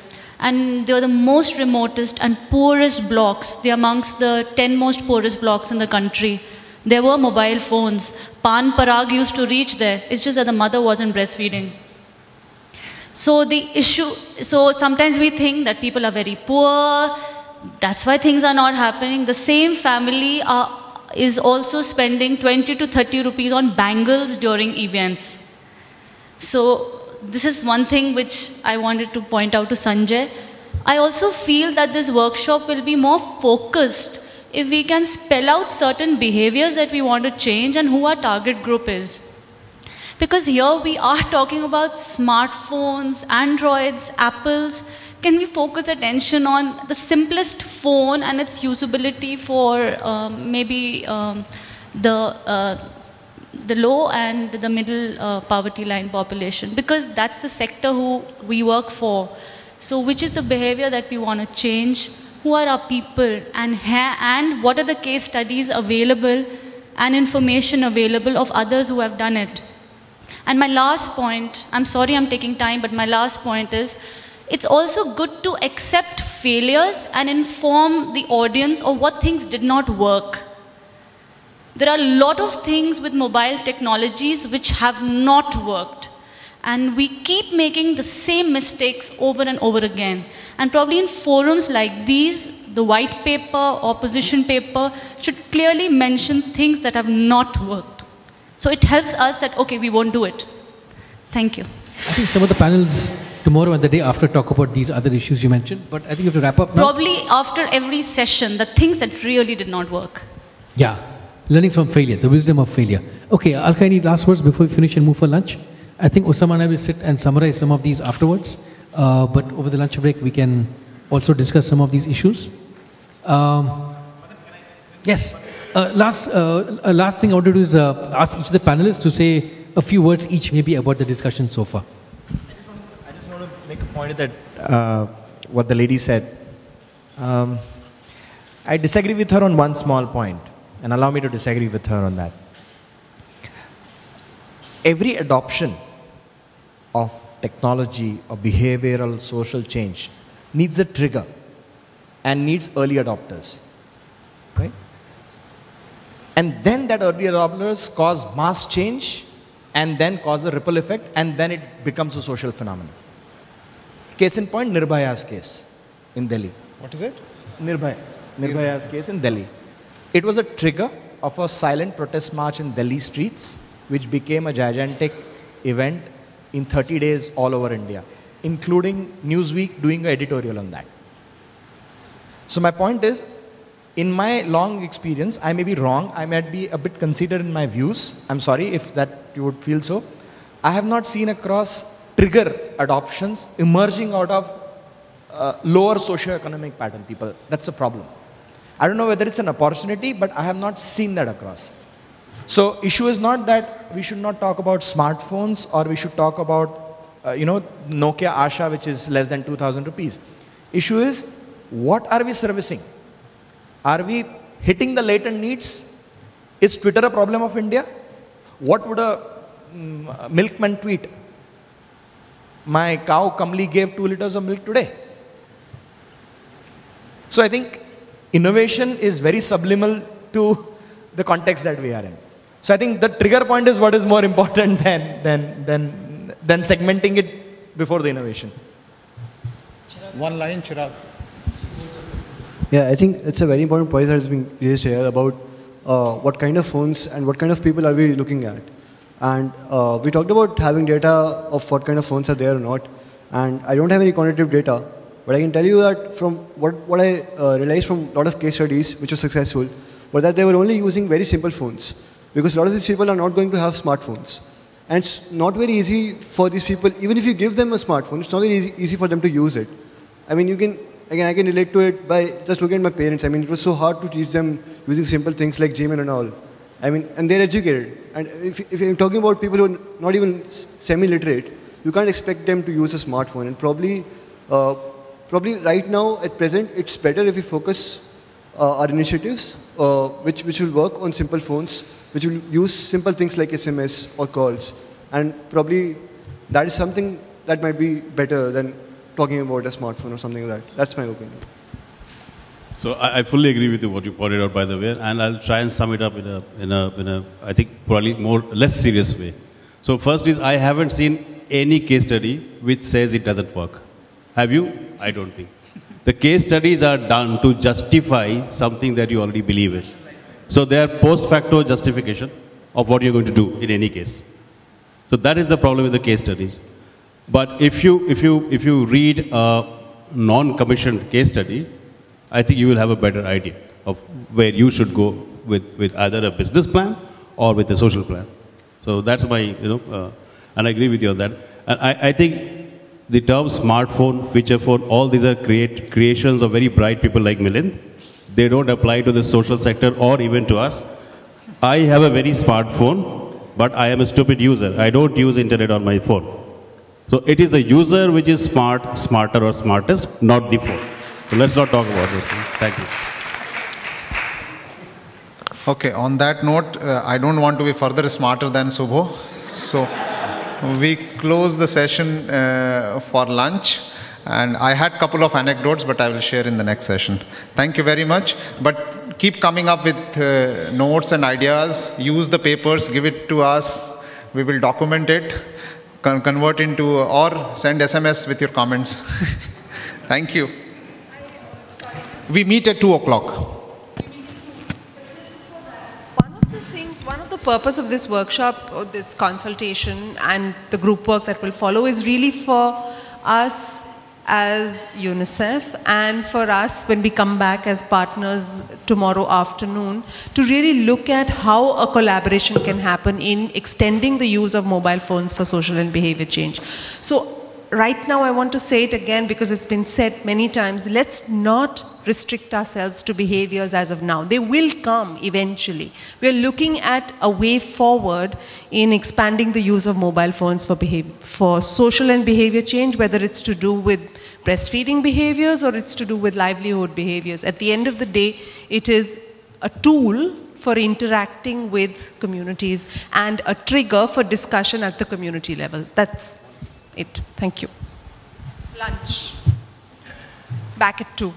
And they are the most remotest and poorest blocks. They are amongst the 10 most poorest blocks in the country. There were mobile phones. Pan Parag used to reach there. It's just that the mother wasn't breastfeeding. So sometimes we think that people are very poor. That's why things are not happening. The same family is also spending 20 to 30 rupees on bangles during events. So this is one thing which I wanted to point out to Sanjay. I also feel that this workshop will be more focused if we can spell out certain behaviors that we want to change and who our target group is. Because here we are talking about smartphones, Androids, Apples. Can we focus attention on the simplest phone and its usability for maybe the low and the middle poverty line population, because that's the sector who we work for. So which is the behavior that we want to change? Who are our people, and what are the case studies available and information available of others who have done it? And my last point, I'm sorry I'm taking time, but my last point is, it's also good to accept failures and inform the audience of what things did not work. There are a lot of things with mobile technologies which have not worked. And we keep making the same mistakes over and over again. And probably in forums like these, the white paper or position paper should clearly mention things that have not worked. So it helps us that, okay, we won't do it. Thank you. I think some of the panels tomorrow and the day after talk about these other issues you mentioned, but I think you have to wrap up now. Probably after every session, the things that really did not work. Yeah. Learning from failure, the wisdom of failure. Okay, Alka, any last words before we finish and move for lunch? I think Osama and I will sit and summarize some of these afterwards. But over the lunch break, we can also discuss some of these issues. Yes. Last thing I want to do is ask each of the panelists to say a few words each maybe about the discussion so far. I just want to make a point that what the lady said. I disagree with her on one small point. And allow me to disagree with her on that. Every adoption of technology or behavioral social change needs a trigger and needs early adopters. Right? And then that early adopters cause mass change and then cause a ripple effect, and then it becomes a social phenomenon. Case in point, Nirbhaya's case in Delhi. What is it? Nirbhaya's case in Delhi. It was a trigger of a silent protest march in Delhi streets, which became a gigantic event in 30 days all over India, including Newsweek doing an editorial on that. So my point is, in my long experience, I may be wrong, I might be a bit conceited in my views. I'm sorry if that you would feel so. I have not seen across trigger adoptions emerging out of lower socio-economic pattern people. That's a problem. I don't know whether it's an opportunity, but I have not seen that across. So issue is not that we should not talk about smartphones or we should talk about, Nokia Asha, which is less than 2,000 rupees. Issue is, what are we servicing? Are we hitting the latent needs? Is Twitter a problem of India? What would a milkman tweet? My cow Kamli gave 2 liters of milk today. So I think innovation is very subliminal to the context that we are in. So I think the trigger point is what is more important than segmenting it before the innovation. One line, Chirag. Yeah, I think it's a very important point that has been raised here about what kind of phones and what kind of people are we looking at. And we talked about having data of what kind of phones are there or not. And I don't have any quantitative data, but I can tell you that from what I realized from a lot of case studies which were successful, was that they were only using very simple phones. Because a lot of these people are not going to have smartphones. And it's not very easy for these people, even if you give them a smartphone, it's not very easy for them to use it. I mean, I can relate to it by just looking at my parents. I mean, it was so hard to teach them using simple things like Gmail and all. I mean, and they're educated. And if you're talking about people who are not even semi-literate, you can't expect them to use a smartphone. And probably right now, at present, it's better if we focus our initiatives, which will work on simple phones, which will use simple things like SMS or calls. And probably that is something that might be better than talking about a smartphone or something like that. That's my opinion. So I fully agree with you what you pointed out, by the way, and I'll try and sum it up in a I think probably less serious way. So first is, I haven't seen any case study which says it doesn't work. Have you? I don't think. The case studies are done to justify something that you already believe in. So they are post facto justification of what you're going to do in any case. So that is the problem with the case studies. But if you read a non-commissioned case study, I think you will have a better idea of where you should go with either a business plan or with a social plan. So that's my, and I agree with you on that. And I think the term smartphone, feature phone, all these are creations of very bright people like Milind. They don't apply to the social sector or even to us. I have a very smart phone, but I am a stupid user. I don't use internet on my phone. So it is the user which is smart, smarter or smartest, not the phone. So let's not talk about this. Thank you. Okay, on that note, I don't want to be further smarter than Subho. So we close the session for lunch. And I had a couple of anecdotes, but I will share in the next session. Thank you very much. But keep coming up with notes and ideas. Use the papers, give it to us. We will document it, convert into, or send SMS with your comments. Thank you. We meet at 2 o'clock. One of the purpose of this workshop, or this consultation, and the group work that will follow is really for us as UNICEF and for us when we come back as partners tomorrow afternoon to really look at how a collaboration can happen in extending the use of mobile phones for social and behavior change. So right now I want to say it again because it's been said many times, let's not restrict ourselves to behaviors as of now. They will come eventually. We're looking at a way forward in expanding the use of mobile phones for social and behavior change, whether it's to do with breastfeeding behaviors or it's to do with livelihood behaviors. At the end of the day, it is a tool for interacting with communities and a trigger for discussion at the community level. That's it. Thank you. Lunch. Back at 2.